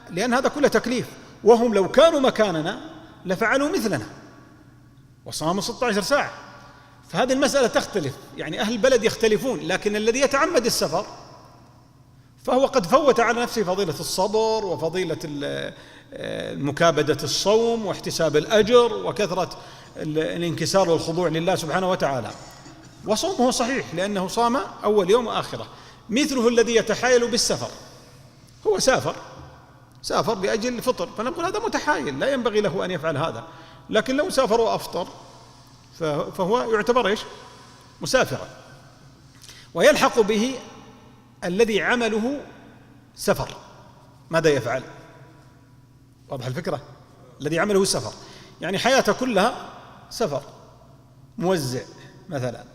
لأن هذا كله تكليف، وهم لو كانوا مكاننا لفعلوا مثلنا وصاموا 16 ساعة. فهذه المسألة تختلف، يعني أهل البلد يختلفون، لكن الذي يتعمد السفر فهو قد فوت على نفسه فضيلة الصبر وفضيلة مكابدة الصوم واحتساب الأجر وكثرة الانكسار والخضوع لله سبحانه وتعالى، وصومه صحيح لأنه صام أول يوم وآخره. مثله الذي يتحايل بالسفر، هو سافر لأجل الفطر، فنقول هذا متحايل لا ينبغي له أن يفعل هذا. لكن لو سافر وأفطر فهو يعتبر مسافرا. ويلحق به الذي عمله سفر، ماذا يفعل؟ واضح الفكرة؟ الذي عمله سفر يعني حياته كلها سفر، موزع مثلا،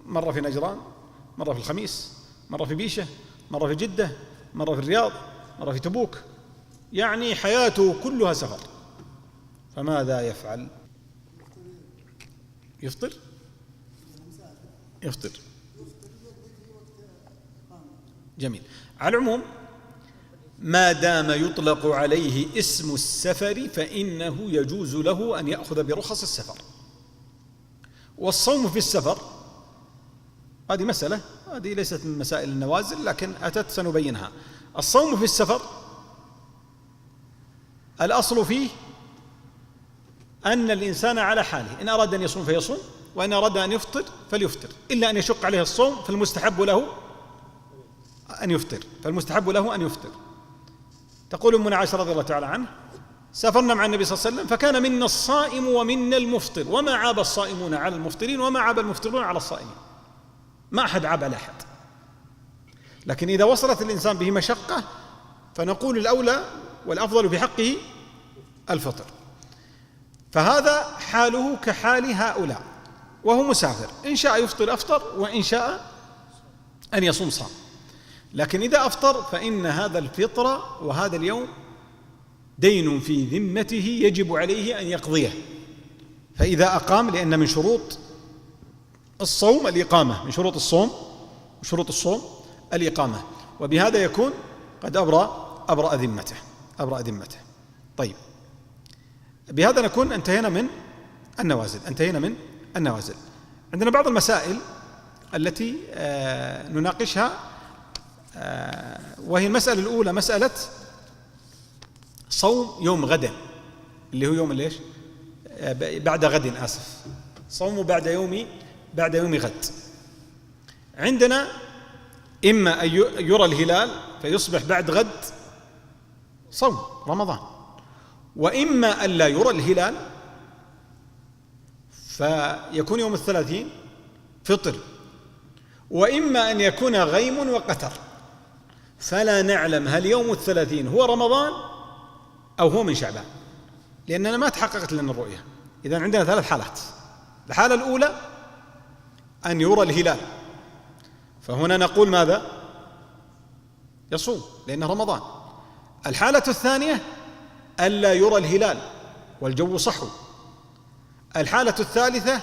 مرة في نجران، مرة في الخميس، مرة في بيشة، مرة في جدة، مرة في الرياض، مرة في تبوك، يعني حياته كلها سفر. فماذا يفعل؟ يفطر جميل. على العموم ما دام يطلق عليه اسم السفر فإنه يجوز له أن يأخذ برخص السفر. والصوم في السفر هذه مسألة، هذه ليست من مسائل النوازل لكن أتت سنبينها. الصوم في السفر الأصل فيه أن الإنسان على حاله، إن أراد أن يصوم فيصوم، وإن أراد أن يفطر فليفطر، إلا أن يشق عليه الصوم فالمستحب له أن يفطر، تقول أمنا عائشة رضي الله تعالى عنها: سافرنا مع النبي صلى الله عليه وسلم فكان منا الصائم ومنا المفطر، وما عاب الصائمون على المفطرين وما عاب المفطرون على الصائمين، ما أحد عاب على أحد. لكن إذا وصلت الإنسان به مشقة فنقول الأولى والأفضل في حقه الفطر. فهذا حاله كحال هؤلاء، وهو مسافر، إن شاء يفطر أفطر، وإن شاء أن يصوم صام. لكن إذا أفطر فإن هذا الفطر وهذا اليوم دين في ذمته يجب عليه أن يقضيه. فإذا أقام، لأن من شروط الصوم الإقامة، من شروط الصوم الإقامة، وبهذا يكون قد أبرأ ذمته. طيب، بهذا نكون انتهينا من النوازل. عندنا بعض المسائل التي نناقشها، وهي المسألة الأولى مسألة صوم يوم غد، اللي هو يوم ليش؟ بعد غد، صوم بعد يوم غد. عندنا إما أن يرى الهلال فيصبح بعد غد صوم رمضان، وإما أن لا يرى الهلال فيكون يوم 30 فطر، وإما أن يكون غيم وقتر، فلا نعلم هل يوم 30 هو رمضان أو هو من شعبان، لأننا ما تحققت لنا الرؤية. إذن عندنا 3 حالات. الحالة الأولى أن يرى الهلال، فهنا نقول ماذا؟ يصوم لأنه رمضان. الحالة الثانية ألا يرى الهلال والجو صحو. الحالة الثالثة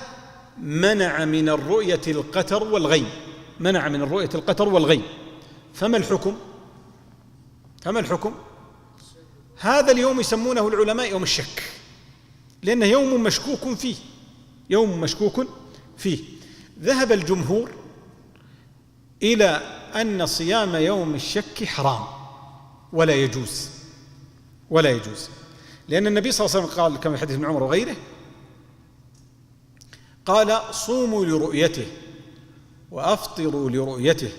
منع من الرؤية القتر والغيم. فما الحكم؟ هذا اليوم يسمونه العلماء يوم الشك، لأنه يوم مشكوك فيه. ذهب الجمهور إلى أن صيام يوم الشك حرام ولا يجوز، لأن النبي صلى الله عليه وسلم قال كما في حديث ابن عمر وغيره، قال: صوموا لرؤيته وأفطروا لرؤيته،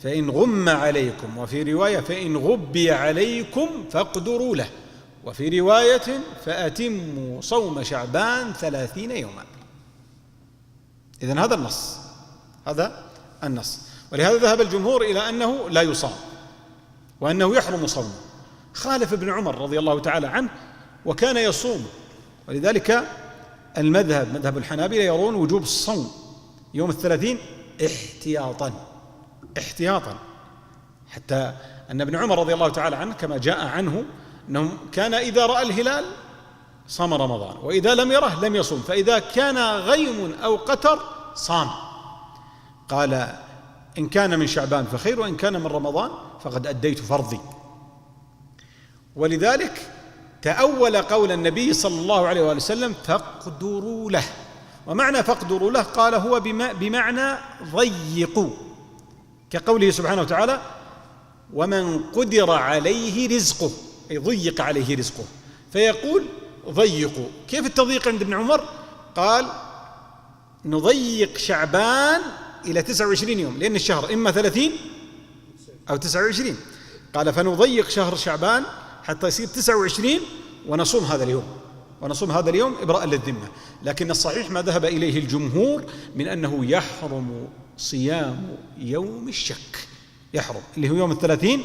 فإن غم عليكم، وفي رواية فإن غبي عليكم فاقدروا له، وفي رواية فأتموا صوم شعبان 30 يوما. إذن هذا النص. ولهذا ذهب الجمهور إلى أنه لا يصام وأنه يحرم صومه. خالف ابن عمر رضي الله تعالى عنه وكان يصوم، ولذلك مذهب الحنابلة يرون وجوب الصوم يوم 30 احتياطا، حتى أن ابن عمر رضي الله تعالى عنه كما جاء عنه أنه كان إذا رأى الهلال صام رمضان، وإذا لم يره لم يصوم، فإذا كان غيم أو قتر صام. قال: إن كان من شعبان فخير، وإن كان من رمضان فقد أديت فرضي. ولذلك تأول قول النبي صلى الله عليه وآله وسلم: فاقدروا له. ومعنى فاقدروا له قال هو بمعنى ضيقوا، كقوله سبحانه وتعالى: ومن قدر عليه رزقه، أي ضيق عليه رزقه، فيقول ضيقوا. كيف التضييق عند ابن عمر؟ قال: نضيق شعبان إلى 29 يوم، لأن الشهر إما 30 أو 29. قال: فنضيق شهر شعبان حتى يصير 29 ونصوم هذا اليوم إبراء للذمة. لكن الصحيح ما ذهب إليه الجمهور من أنه يحرم صيام يوم الشك، اللي هو يوم 30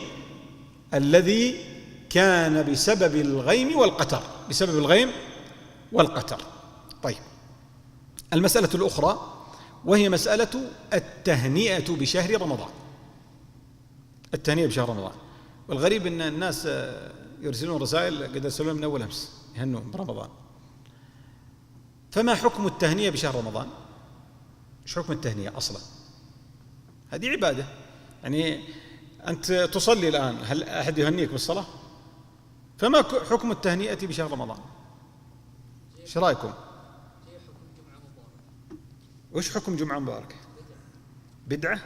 الذي كان بسبب الغيم والقتر. طيب، المسألة الأخرى وهي مسألة التهنئة بشهر رمضان. والغريب أن الناس يرسلون رسائل قد يرسلون من أول أمس يهنوا برمضان. فما حكم التهنئة بشهر رمضان؟ إيش حكم التهنئة أصلا؟ هذه عبادة، يعني أنت تصلي الآن، هل أحد يهنيك بالصلاة؟ فما حكم التهنئة بشهر رمضان؟ إيش رأيكم؟ وإيش حكم جمعة مباركة؟ بدعة؟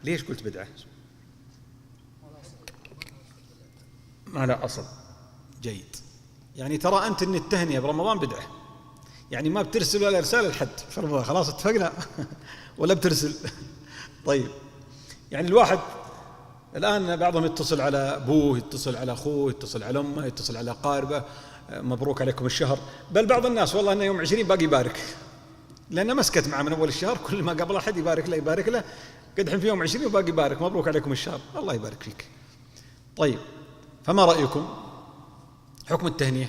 ليش قلت بدعة؟ ما لا أصل. جيد. يعني ترى أنت أن التهنئة برمضان بدعة، يعني ما بترسل ولا رسالة لحد في رمضان، خلاص اتفقنا ولا بترسل؟ طيب، يعني الواحد الآن بعضهم يتصل على أبوه، يتصل على أخوه، يتصل على أمه، يتصل على أقاربه، مبروك عليكم الشهر. بل بعض الناس والله أنه يوم 20 باقي يبارك، لأنه مسكت معه من أول الشهر، كل ما قبل أحد يبارك له يبارك له، قدحين في يوم 20 وباقي يبارك، مبروك عليكم الشهر، الله يبارك فيك. طيب، فما رأيكم حكم التهنئة؟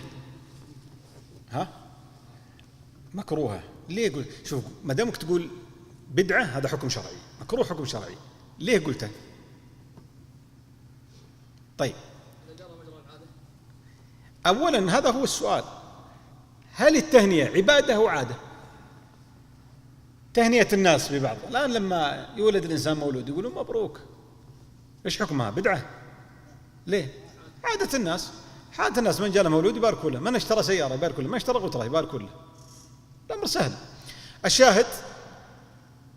ها؟ مكروهة. ليه؟ يقول شوف، ما دامك تقول بدعة هذا حكم شرعي، مكروه حكم شرعي، ليه قلته؟ طيب، أولا هذا هو السؤال، هل التهنئة عبادة أو عادة؟ تهنئة الناس ببعض، الآن لما يولد الإنسان مولود يقولون مبروك، إيش حكمها؟ بدعة؟ ليه؟ عادة الناس، عادة الناس، من جاء له مولود يباركوا له، من اشترى سيارة يباركوا له، من اشترى قطرة يباركوا له، الأمر سهل. الشاهد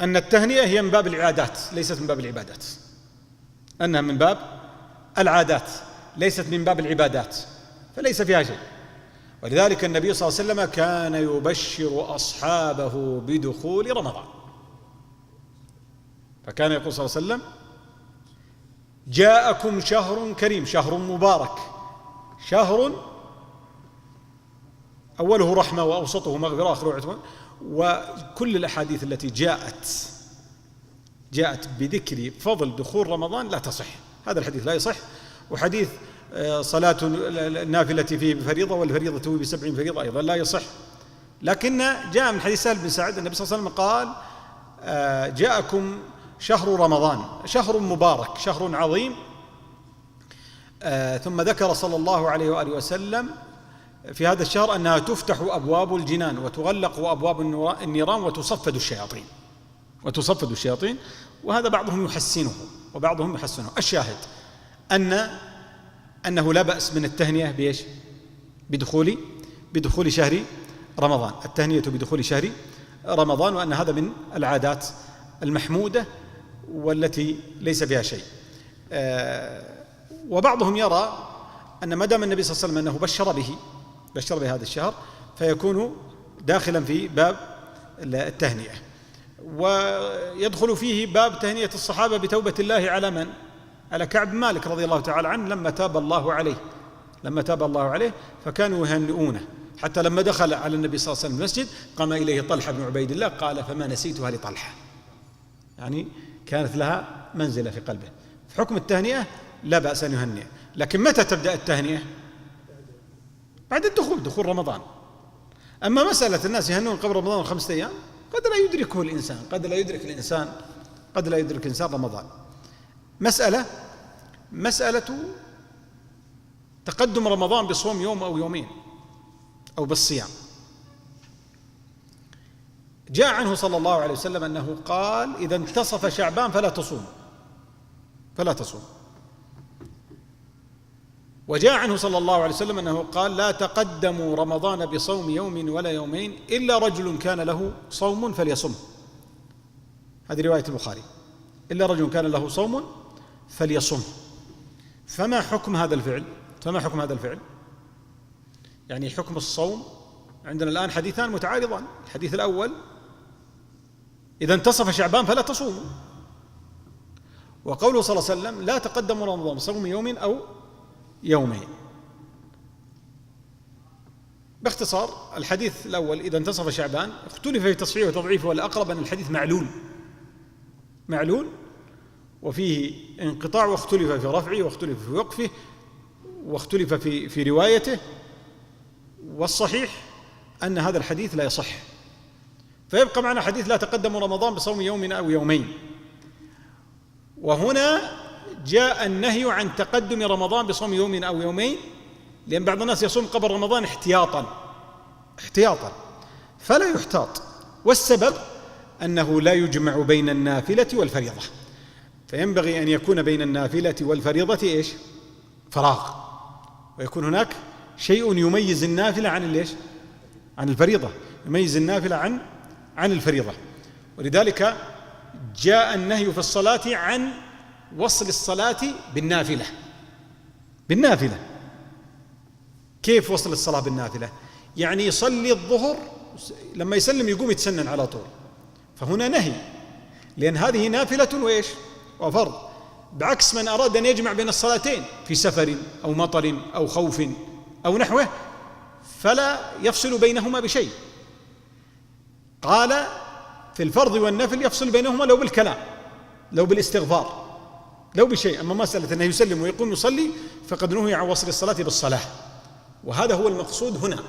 أن التهنئة هي من باب العادات ليست من باب العبادات، أنها من باب العادات ليست من باب العبادات، فليس فيها شيء. ولذلك النبي صلى الله عليه وسلم كان يبشر أصحابه بدخول رمضان، فكان يقول صلى الله عليه وسلم: جاءكم شهر كريم، شهر مبارك، شهر أوله رحمة وأوسطه مغفرة وآخره عتق. وكل الأحاديث التي جاءت بذكر فضل دخول رمضان لا تصح، هذا الحديث لا يصح. وحديث صلاة النافلة فيه بفريضة والفريضة ب7 فريضة أيضا لا يصح. لكن جاء من حديث سهل بن سعد النبي صلى الله عليه وسلم قال: جاءكم شهر رمضان، شهر مبارك، شهر عظيم. ثم ذكر صلى الله عليه وآله وسلم في هذا الشهر أنها تفتح أبواب الجنان وتغلق أبواب النيران وتصفد الشياطين، وهذا بعضهم يحسنه وبعضهم يحسنه. الشاهد أنه لا بأس من التهنئة بإيش؟ بدخول شهر رمضان، التهنئة بدخول شهر رمضان، وأن هذا من العادات المحمودة والتي ليس فيها شيء. وبعضهم يرى أن ما دام النبي صلى الله عليه وسلم أنه بشر بهذا الشهر فيكون داخلا في باب التهنئة، ويدخل فيه باب تهنئة الصحابة بتوبة الله على من؟ على كعب مالك رضي الله تعالى عنه لما تاب الله عليه فكانوا يهنئونه، حتى لما دخل على النبي صلى الله عليه وسلم المسجد قام إليه طلحة بن عبيد الله قال: فما نسيتها لطلحة، يعني كانت لها منزلة في قلبه. في حكم التهنئة لا بأس أن يهنئ، لكن متى تبدأ التهنئة؟ بعد دخول رمضان. أما مسألة الناس يهنون قبل رمضان 5 أيام قد لا يدركه الإنسان، قد لا يدرك الإنسان رمضان. مسألة تقدم رمضان بصوم يوم أو يومين أو بالصيام، جاء عنه صلى الله عليه وسلم أنه قال: إذا انتصف شعبان فلا تصوم. وجاء عنه صلى الله عليه وسلم أنه قال: لا تقدموا رمضان بصوم يوم ولا يومين إلا رجل كان له صوم فليصم. هذه رواية البخاري: إلا رجل كان له صوم فليصم. فما حكم هذا الفعل؟ يعني حكم الصوم عندنا الآن حديثان متعارضان. الحديث الأول: إذا انتصف شعبان فلا تصوموا، وقوله صلى الله عليه وسلم: لا تقدموا رمضان بصوم يوم أو يومين. باختصار الحديث الأول إذا انتصف شعبان اختلف في تصحيحه وتضعيفه، والأقرب أن الحديث معلول وفيه انقطاع، واختلف في رفعه واختلف في وقفه واختلف في روايته، والصحيح أن هذا الحديث لا يصح. فيبقى معنا حديث لا تقدم رمضان بصوم يوم أو يومين. وهنا جاء النهي عن تقدم رمضان بصوم يوم أو يومين، لأن بعض الناس يصوم قبل رمضان احتياطا فلا يحتاط. والسبب أنه لا يجمع بين النافلة والفريضة، فينبغي أن يكون بين النافلة والفريضة إيش؟ فراغ، ويكون هناك شيء يميز النافلة عن الفريضة، يميز النافلة عن الفريضة. ولذلك جاء النهي في الصلاة عن وصل الصلاة بالنافلة. كيف وصل الصلاة بالنافلة؟ يعني يصلي الظهر لما يسلم يقوم يتسنن على طول، فهنا نهي، لأن هذه نافلة وإيش؟ وفرض، بعكس من أراد أن يجمع بين الصلاتين في سفر أو مطر أو خوف أو نحوه فلا يفصل بينهما بشيء. قال في الفرض والنفل يفصل بينهما لو بالكلام، لو بالاستغفار، لو بشيء. أما مسألة أنه يسلم ويقوم يصلي فقد نهي عن وصل الصلاة بالصلاة، وهذا هو المقصود هنا،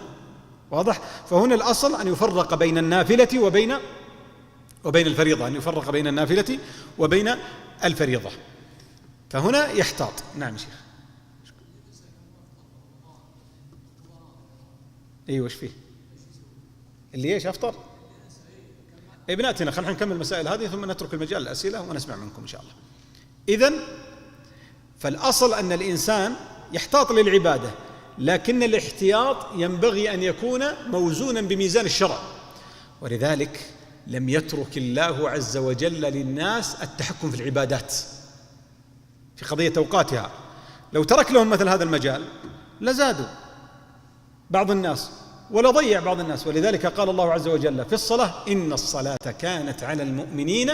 واضح؟ فهنا الأصل أن يفرق بين النافلة وبين الفريضة، أن يفرق بين النافلة وبين الفريضة، فهنا يحتاط. نعم شيخ. ايوه ايش فيه؟ اللي ايش افطر؟ اي بناتنا، خلينا نكمل المسائل هذه ثم نترك المجال للأسئلة ونسمع منكم ان شاء الله. اذن فالاصل ان الانسان يحتاط للعبادة، لكن الاحتياط ينبغي ان يكون موزونا بميزان الشرع، ولذلك لم يترك الله عز وجل للناس التحكم في العبادات في قضية أوقاتها. لو ترك لهم مثل هذا المجال لزادوا بعض الناس ولا ضيع بعض الناس، ولذلك قال الله عز وجل في الصلاة: إن الصلاة كانت على المؤمنين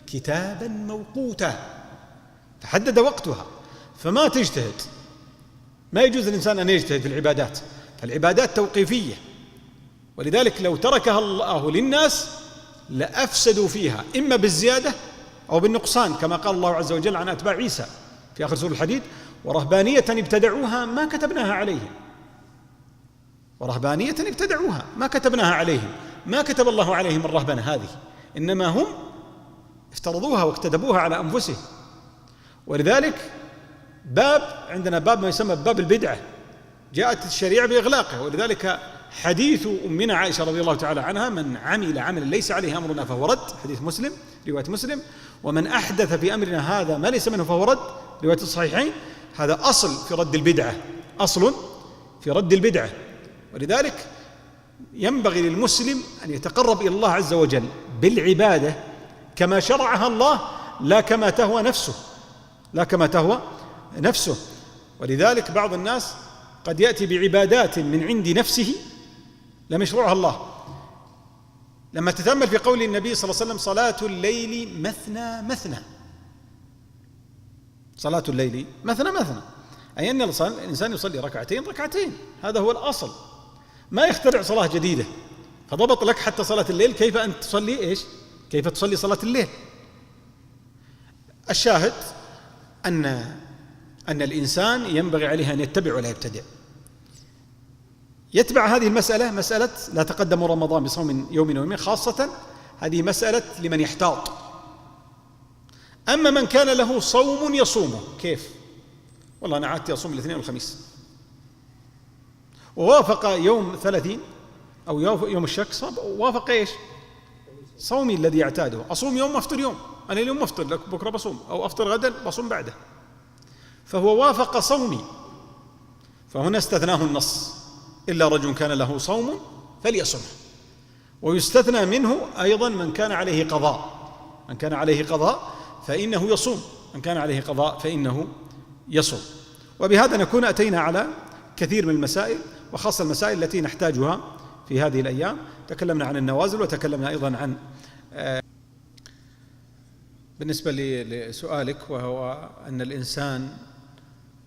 كتابا موقوتا، فحدد وقتها، فما تجتهد، ما يجوز للإنسان أن يجتهد في العبادات، فالعبادات توقيفية، ولذلك لو تركها الله للناس لأفسدوا فيها إما بالزيادة أو بالنقصان، كما قال الله عز وجل عن أتباع عيسى في آخر سورة الحديد: ورهبانية ابتدعوها ما كتبناها عليهم. ورهبانية ابتدعوها ما كتبناها عليهم، ما كتب الله عليهم الرهبنة هذه، إنما هم افترضوها واكتتبوها على أنفسهم. ولذلك عندنا باب ما يسمى باب البدعة، جاءت الشريعة بإغلاقه، ولذلك حديث أمنا عائشة رضي الله تعالى عنها: من عمل عملا ليس عليه أمرنا فهو رد، حديث مسلم، رواية مسلم، ومن أحدث في أمرنا هذا ما ليس منه فهو رد، رواية الصحيحين. هذا أصل في رد البدعة، أصل في رد البدعة. ولذلك ينبغي للمسلم أن يتقرب إلى الله عز وجل بالعبادة كما شرعها الله، لا كما تهوى نفسه، لا كما تهوى نفسه. ولذلك بعض الناس قد يأتي بعبادات من عند نفسه لم يشرعها الله. لما تتأمل في قول النبي صلى الله عليه وسلم: صلاة الليل مثنى مثنى، صلاة الليل مثنى مثنى، أي أن الإنسان يصلي ركعتين ركعتين، هذا هو الأصل، ما يخترع صلاة جديدة. فضبط لك حتى صلاة الليل كيف أن تصلي إيش؟ كيف تصلي صلاة الليل. الشاهد أن الإنسان ينبغي عليه أن يتبع ولا يبتدع. يتبع هذه المسألة، مسألة لا تقدم رمضان بصوم يوم ويومين، خاصة هذه مسألة لمن يحتاط. أما من كان له صوم يصومه، كيف؟ والله أنا عادت أصوم الاثنين والخميس، ووافق يوم 30 أو يوم الشك، وافق إيش؟ صومي الذي يعتاده، أصوم يوم أفطر يوم، أنا اليوم أفطر لك بكرة بصوم، أو أفطر غدا بصوم بعده، فهو وافق صومي. فهنا استثناه النص: إلا رجل كان له صوم فليصمه. ويستثنى منه أيضا من كان عليه قضاء، من كان عليه قضاء فإنه يصوم، من كان عليه قضاء فإنه يصوم. وبهذا نكون أتينا على كثير من المسائل، وخاصة المسائل التي نحتاجها في هذه الأيام. تكلمنا عن النوازل، وتكلمنا أيضا عن بالنسبة لسؤالك، وهو أن الإنسان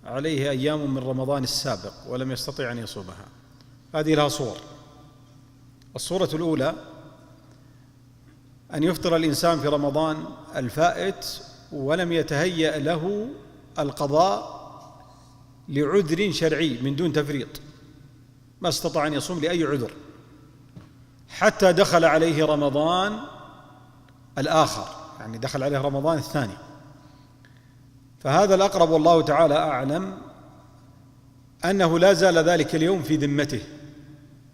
عليه أيام من رمضان السابق ولم يستطيع أن يصومها. هذه لها صور. الصورة الأولى أن يفطر الإنسان في رمضان الفائت ولم يتهيأ له القضاء لعذر شرعي من دون تفريط، ما استطاع أن يصوم لأي عذر حتى دخل عليه رمضان الآخر، يعني دخل عليه رمضان الثاني. فهذا الأقرب والله تعالى أعلم أنه لا زال ذلك اليوم في ذمته،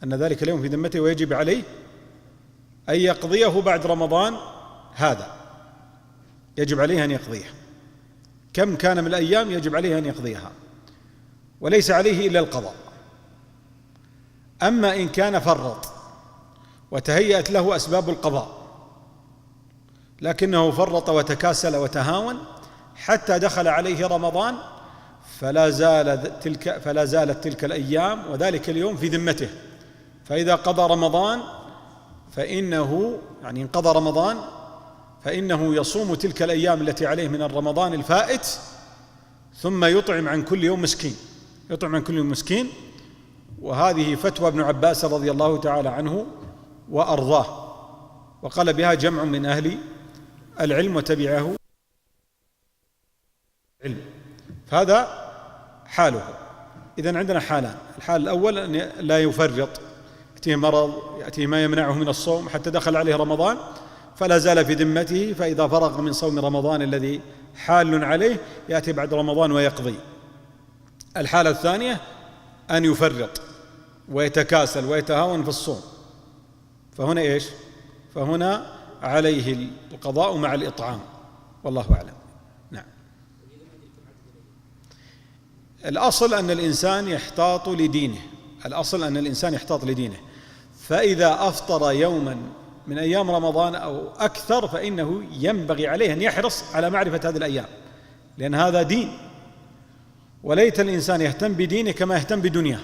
أن ذلك اليوم في ذمته، ويجب عليه أن يقضيه بعد رمضان هذا، يجب عليه أن يقضيه. كم كان من الأيام يجب عليه أن يقضيها، وليس عليه إلا القضاء. أما إن كان فرط وتهيأت له أسباب القضاء لكنه فرط وتكاسل وتهاون حتى دخل عليه رمضان، فلا زالت تلك الأيام وذلك اليوم في ذمته، فإذا قضى رمضان فإنه يعني انقضى رمضان فإنه يصوم تلك الأيام التي عليه من الرمضان الفائت، ثم يطعم عن كل يوم مسكين. وهذه فتوى ابن عباس رضي الله تعالى عنه وأرضاه، وقال بها جمع من أهل العلم وتبعه علم. فهذا حاله. إذن عندنا حالان: الحال الأول أن لا يفرط، يأتيه مرض، يأتيه ما يمنعه من الصوم حتى دخل عليه رمضان فلا زال في ذمته، فإذا فرغ من صوم رمضان الذي حال عليه يأتي بعد رمضان ويقضي. الحالة الثانية أن يفرط ويتكاسل ويتهاون في الصوم، فهنا إيش؟ فهنا عليه القضاء مع الإطعام، والله أعلم. نعم. الأصل أن الإنسان يحتاط لدينه، فإذا أفطر يوما من أيام رمضان أو أكثر فإنه ينبغي عليه أن يحرص على معرفة هذه الأيام، لأن هذا دين، وليت الإنسان يهتم بدينه كما يهتم بدنياه،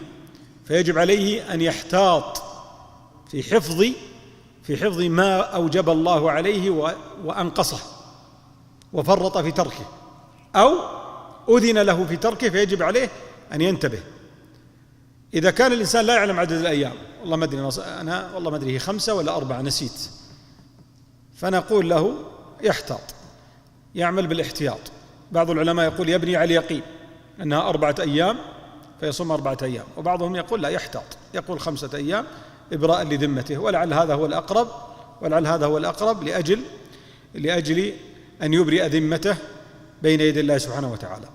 فيجب عليه أن يحتاط في حفظ ما أوجب الله عليه وأنقصه وفرط في تركه، أو أذن له في تركه فيجب عليه أن ينتبه. إذا كان الإنسان لا يعلم عدد الأيام، والله ما أدري هي 5 ولا 4 نسيت، فنقول له يحتاط، يعمل بالاحتياط. بعض العلماء يقول يبني على اليقين أنها 4 أيام فيصوم 4 أيام، وبعضهم يقول لا، يحتاط، يقول 5 أيام إبراء لذمته، ولعل هذا هو الأقرب لأجل أن يبرئ ذمته بين يدي الله سبحانه وتعالى.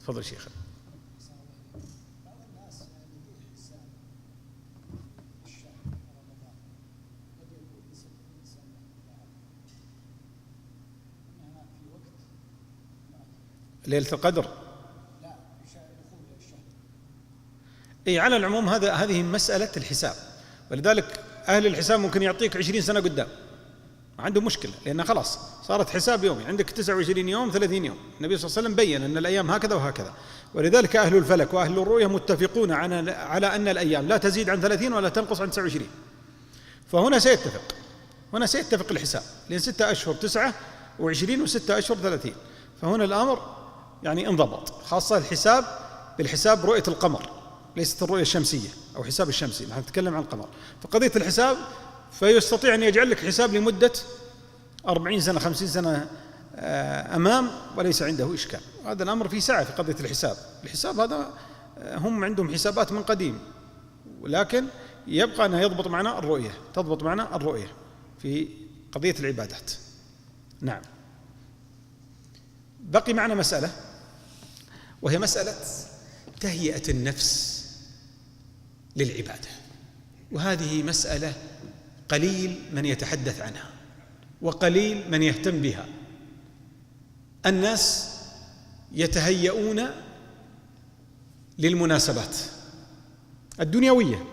تفضل شيخ. ليلة القدر على العموم هذه مسألة الحساب، ولذلك أهل الحساب ممكن يعطيك 20 سنة قدام، ما عنده مشكلة، لأنها خلاص صارت حساب يومي، عندك 29 يوم 30 يوم. النبي صلى الله عليه وسلم بين أن الأيام هكذا وهكذا، ولذلك أهل الفلك وأهل الرؤية متفقون على أن الأيام لا تزيد عن 30 ولا تنقص عن 29. فهنا سيتفق الحساب، لأن 6 أشهر 29 و6 أشهر 30، فهنا الأمر يعني انضبط، خاصة الحساب بالحساب رؤية القمر، ليست الرؤية الشمسية أو حساب الشمسي، نحن نتكلم عن القمر. فقضية الحساب فيستطيع أن يجعل لك حساب لمدة 40 سنة 50 سنة أمام وليس عنده إشكال. هذا الأمر فيه سعة في قضية الحساب هذا هم عندهم حسابات من قديم، ولكن يبقى أنها تضبط معنا الرؤية في قضية العبادات. نعم. بقي معنا مسألة، وهي مسألة تهيئة النفس للعبادة، وهذه مسألة قليل من يتحدث عنها وقليل من يهتم بها. الناس يتهيئون للمناسبات الدنيوية،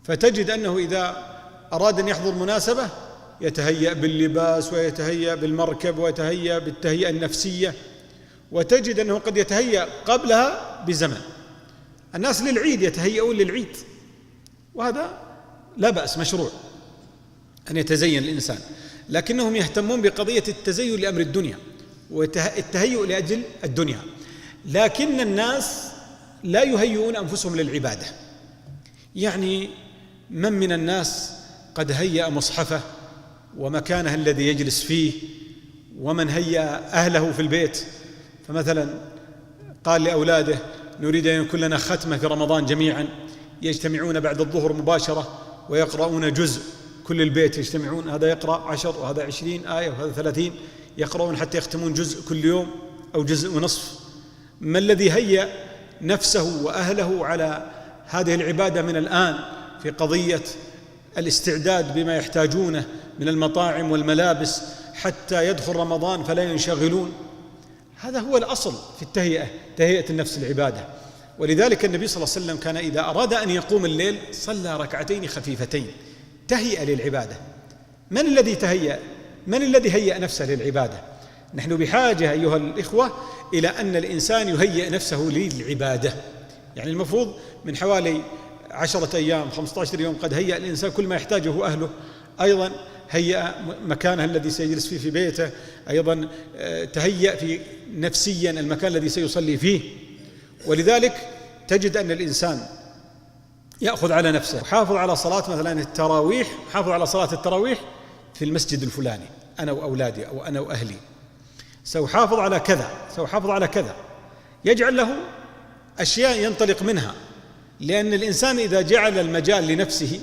فتجد أنه إذا أراد أن يحضر مناسبة يتهيأ باللباس ويتهيأ بالمركب ويتهيأ بالتهيئة النفسية، وتجد أنه قد يتهيأ قبلها بزمن. الناس للعيد يتهيئون للعيد، وهذا لا بأس، مشروع أن يتزين الإنسان، لكنهم يهتمون بقضية التزين لأمر الدنيا والتهيؤ لأجل الدنيا، لكن الناس لا يهيئون أنفسهم للعبادة. يعني من الناس قد هيأ مصحفه ومكانه الذي يجلس فيه، ومن هيأ أهله في البيت، فمثلا قال لأولاده نريد أن يكون لنا ختمة في رمضان جميعا، يجتمعون بعد الظهر مباشرة ويقرؤون جزء، كل البيت يجتمعون، هذا يقرأ 10 وهذا 20 آية وهذا 30، يقرؤون حتى يختمون جزء كل يوم أو جزء ونصف. ما الذي هيأ نفسه وأهله على هذه العبادة من الآن في قضية الاستعداد بما يحتاجونه من المطاعم والملابس حتى يدخل رمضان فلا ينشغلون؟ هذا هو الأصل في التهيئة، تهيئة النفس العبادة. ولذلك النبي صلى الله عليه وسلم كان إذا أراد أن يقوم الليل صلى ركعتين خفيفتين، تهيئة للعبادة. من الذي هيأ نفسه للعبادة؟ نحن بحاجة أيها الإخوة إلى أن الإنسان يهيئ نفسه للعبادة. يعني المفروض من حوالي 10 أيام 15 يوم قد هيأ الإنسان كل ما يحتاجه أهله، أيضا هيأ مكانه الذي سيجلس فيه في بيته، أيضا تهيأ في نفسيا المكان الذي سيصلي فيه. ولذلك تجد أن الإنسان يأخذ على نفسه، حافظ على صلاة مثلا التراويح، حافظ على صلاة التراويح في المسجد الفلاني أنا وأولادي أو أنا وأهلي، سأحافظ على كذا، سأحافظ على كذا، يجعل له أشياء ينطلق منها. لأن الإنسان إذا جعل المجال لنفسه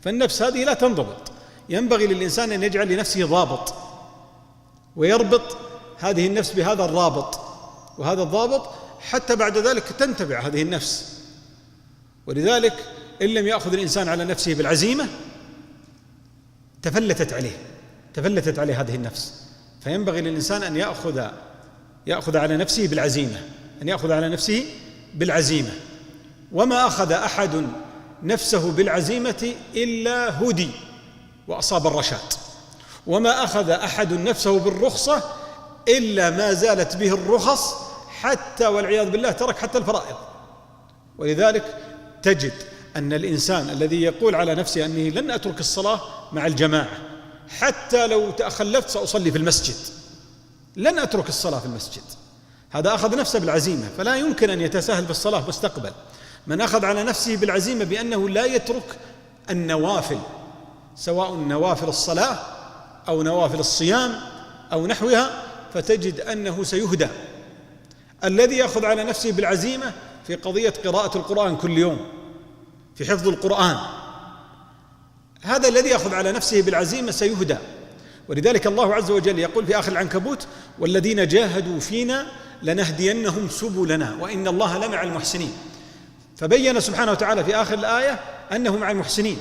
فالنفس هذه لا تنضبط، ينبغي للإنسان أن يجعل لنفسه ضابط ويربط هذه النفس بهذا الرابط وهذا الضابط حتى بعد ذلك تنتبع هذه النفس. ولذلك إن لم يأخذ الإنسان على نفسه بالعزيمة تفلتت عليه هذه النفس. فينبغي للإنسان أن يأخذ على نفسه بالعزيمة، أن يأخذ على نفسه بالعزيمة. وما أخذ أحد نفسه بالعزيمة إلا هدي وأصاب الرشاد، وما أخذ أحد نفسه بالرخصة إلا ما زالت به الرخص حتى والعياذ بالله ترك حتى الفرائض. ولذلك تجد أن الإنسان الذي يقول على نفسه أني لن أترك الصلاة مع الجماعة حتى لو تخلفت سأصلي في المسجد، لن أترك الصلاة في المسجد، هذا أخذ نفسه بالعزيمة، فلا يمكن أن يتساهل بالصلاة مستقبل. من أخذ على نفسه بالعزيمة بأنه لا يترك النوافل، سواء نوافل الصلاة أو نوافل الصيام أو نحوها، فتجد أنه سيهدى. الذي يأخذ على نفسه بالعزيمة في قضية قراءة القرآن كل يوم، في حفظ القرآن، هذا الذي يأخذ على نفسه بالعزيمة سيهدى. ولذلك الله عز وجل يقول في آخر العنكبوت: والذين جاهدوا فينا لنهدينهم سبلنا وإن الله لمع المحسنين. فبين سبحانه وتعالى في آخر الآية أنه مع المحسنين.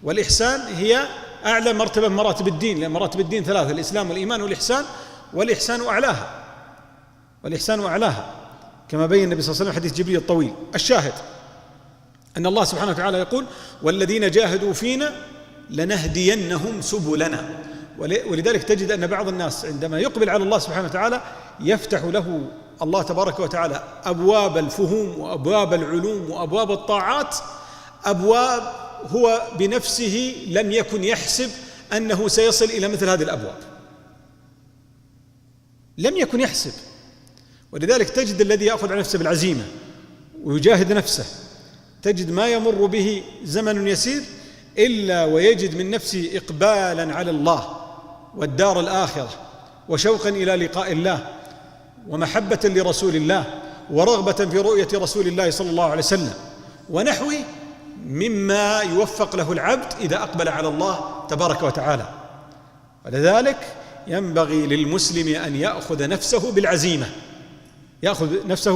والإحسان هي أعلى مرتبة من مراتب الدين، لأن مراتب الدين 3: الإسلام والإيمان والإحسان، والإحسان أعلاها كما بين النبي صلى الله عليه وسلم حديث جبريل الطويل. الشاهد أن الله سبحانه وتعالى يقول: والذين جاهدوا فينا لنهدينهم سبلنا. ولذلك تجد أن بعض الناس عندما يقبل على الله سبحانه وتعالى يفتح له الله تبارك وتعالى أبواب الفهوم وأبواب العلوم وأبواب الطاعات، أبواب هو بنفسه لم يكن يحسب أنه سيصل إلى مثل هذه الأبواب، لم يكن يحسب. ولذلك تجد الذي يأخذ على نفسه بالعزيمة ويجاهد نفسه، تجد ما يمر به زمن يسير إلا ويجد من نفسه إقبالا على الله والدار الآخرة، وشوقا إلى لقاء الله، ومحبة لرسول الله، ورغبة في رؤية رسول الله صلى الله عليه وسلم، ونحوه مما يوفق له العبد إذا أقبل على الله تبارك وتعالى. ولذلك ينبغي للمسلم أن يأخذ نفسه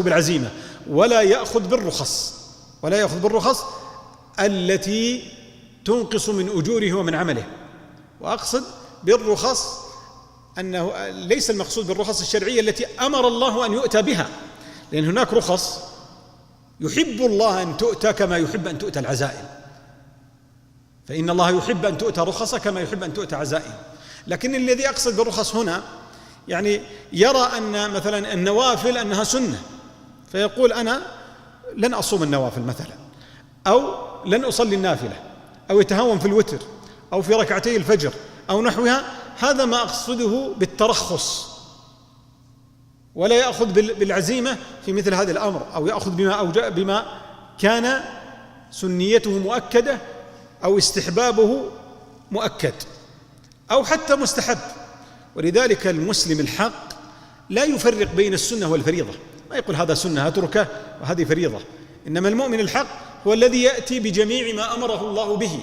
بالعزيمة، ولا يأخذ بالرخص التي تنقص من أجوره ومن عمله. وأقصد بالرخص أنه ليس المقصود بالرخص الشرعية التي أمر الله أن يؤتى بها، لأن هناك رخص يحب الله أن تؤتى كما يحب أن تؤتى العزائم، فإن الله يحب أن تؤتى رخص كما يحب أن تؤتى عزائم. لكن الذي أقصد بالرخص هنا يعني يرى أن مثلا النوافل أنها سنة، فيقول أنا لن أصوم النوافل مثلا، أو لن أصلي النافلة، أو يتهاون في الوتر أو في ركعتي الفجر أو نحوها. هذا ما أقصده بالترخص، ولا يأخذ بالعزيمة في مثل هذا الأمر، أو يأخذ بما كان سنيته مؤكدة أو استحبابه مؤكد أو حتى مستحب. ولذلك المسلم الحق لا يفرق بين السنة والفريضة، ما يقول هذا سنة أتركه وهذه فريضة، إنما المؤمن الحق هو الذي يأتي بجميع ما أمره الله به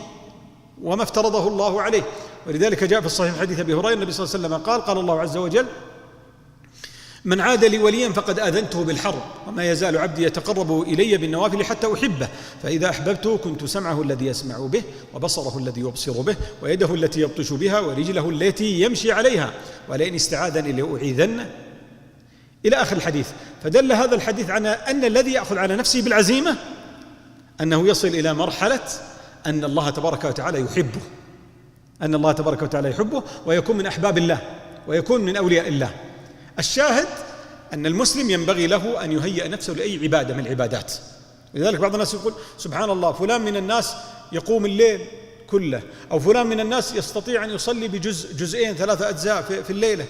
وما افترضه الله عليه. ولذلك جاء في الصحيح حديث أبي هريرة النبي صلى الله عليه وسلم قال الله عز وجل: من عاد لي وليا فقد آذنته بالحرب، وما يزال عبدي يتقرب إلي بالنوافل حتى أحبه، فإذا أحببته كنت سمعه الذي يسمع به، وبصره الذي يبصر به، ويده التي يبطش بها، ورجله التي يمشي عليها، ولئن استعاذني لأعيذنه، إلى آخر الحديث. فدل هذا الحديث على أن الذي يأخذ على نفسه بالعزيمة أنه يصل إلى مرحلة أن الله تبارك وتعالى يحبه، ويكون من أحباب الله ويكون من أولياء الله. الشاهد أن المسلم ينبغي له أن يهيئ نفسه لأي عبادة من العبادات. لذلك بعض الناس يقول سبحان الله فلان من الناس يقوم الليل كله، أو فلان من الناس يستطيع أن يصلي بجزئين 3 أجزاء في الليلة.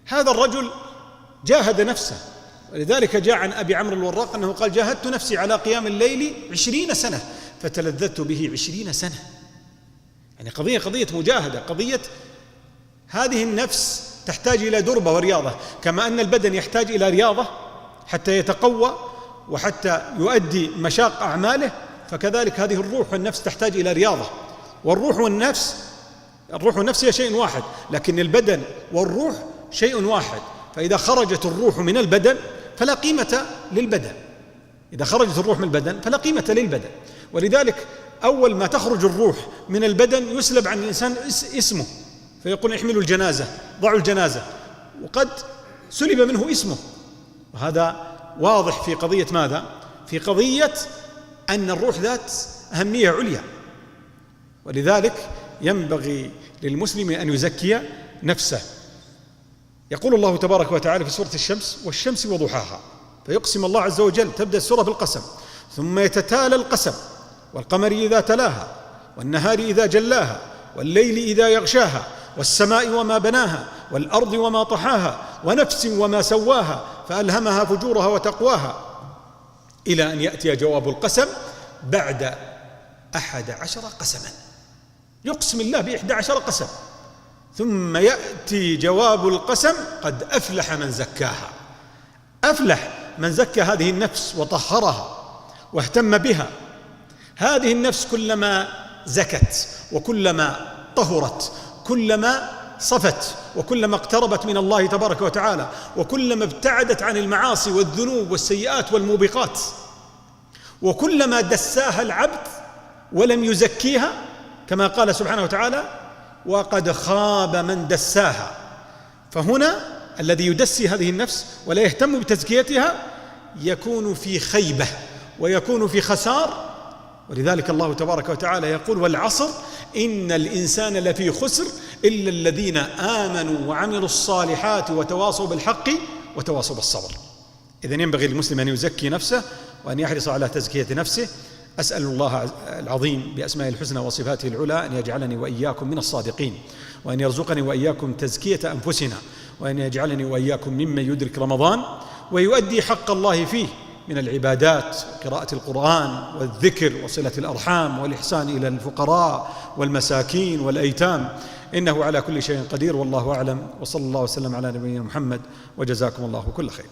هذا الرجل جاهد نفسه. ولذلك جاء عن أبي عمرو الوراق أنه قال جاهدت نفسي على قيام الليل 20 سنة فتلذذت به 20 سنة. يعني قضية مجاهدة، قضية هذه النفس تحتاج إلى دربة ورياضة، كما أن البدن يحتاج إلى رياضة حتى يتقوى وحتى يؤدي مشاق أعماله، فكذلك هذه الروح والنفس تحتاج إلى رياضة. والروح والنفس هي شيء واحد، لكن البدن والروح شيء واحد. فإذا خرجت الروح من البدن فلا قيمة للبدن، إذا خرجت الروح من البدن فلا قيمة للبدن. ولذلك أول ما تخرج الروح من البدن يسلب عن الإنسان اسمه، فيقول احملوا الجنازة، ضعوا الجنازة، وقد سلب منه اسمه. وهذا واضح في قضية ماذا؟ في قضية أن الروح ذات أهمية عليا. ولذلك ينبغي للمسلم أن يزكي نفسه. يقول الله تبارك وتعالى في سورة الشمس والشمس وضحاها، فيقسم الله عز وجل، تبدأ السورة بالقسم، ثم يتتالى القسم والقمر إذا تلاها والنهار إذا جلاها والليل إذا يغشاها والسماء وما بناها والأرض وما طحاها ونفس وما سواها فألهمها فجورها وتقواها، إلى أن يأتي جواب القسم بعد 11 قسما. يقسم الله ب11 قسم، ثم يأتي جواب القسم قد أفلح من زكاها. أفلح من زكى هذه النفس وطهرها واهتم بها. هذه النفس كلما زكت وكلما طهرت كلما صفت وكلما اقتربت من الله تبارك وتعالى وكلما ابتعدت عن المعاصي والذنوب والسيئات والموبقات، وكلما دساها العبد ولم يزكيها، كما قال سبحانه وتعالى وقد خاب من دساها. فهنا الذي يدسي هذه النفس ولا يهتم بتزكيتها يكون في خيبة ويكون في خسار. ولذلك الله تبارك وتعالى يقول والعصر إن الإنسان لفي خسر إلا الذين آمنوا وعملوا الصالحات وتواصوا بالحق وتواصوا بالصبر. إذن ينبغي للمسلم أن يزكي نفسه وأن يحرص على تزكية نفسه. أسأل الله العظيم بأسمائه الحسنى وصفاته العلى أن يجعلني وإياكم من الصادقين، وأن يرزقني وإياكم تزكية أنفسنا، وأن يجعلني وإياكم ممن يدرك رمضان ويؤدي حق الله فيه من العبادات، قراءة القرآن والذكر وصلة الأرحام والإحسان إلى الفقراء والمساكين والأيتام، إنه على كل شيء قدير. والله أعلم، وصلى الله وسلم على نبينا محمد، وجزاكم الله كل خير.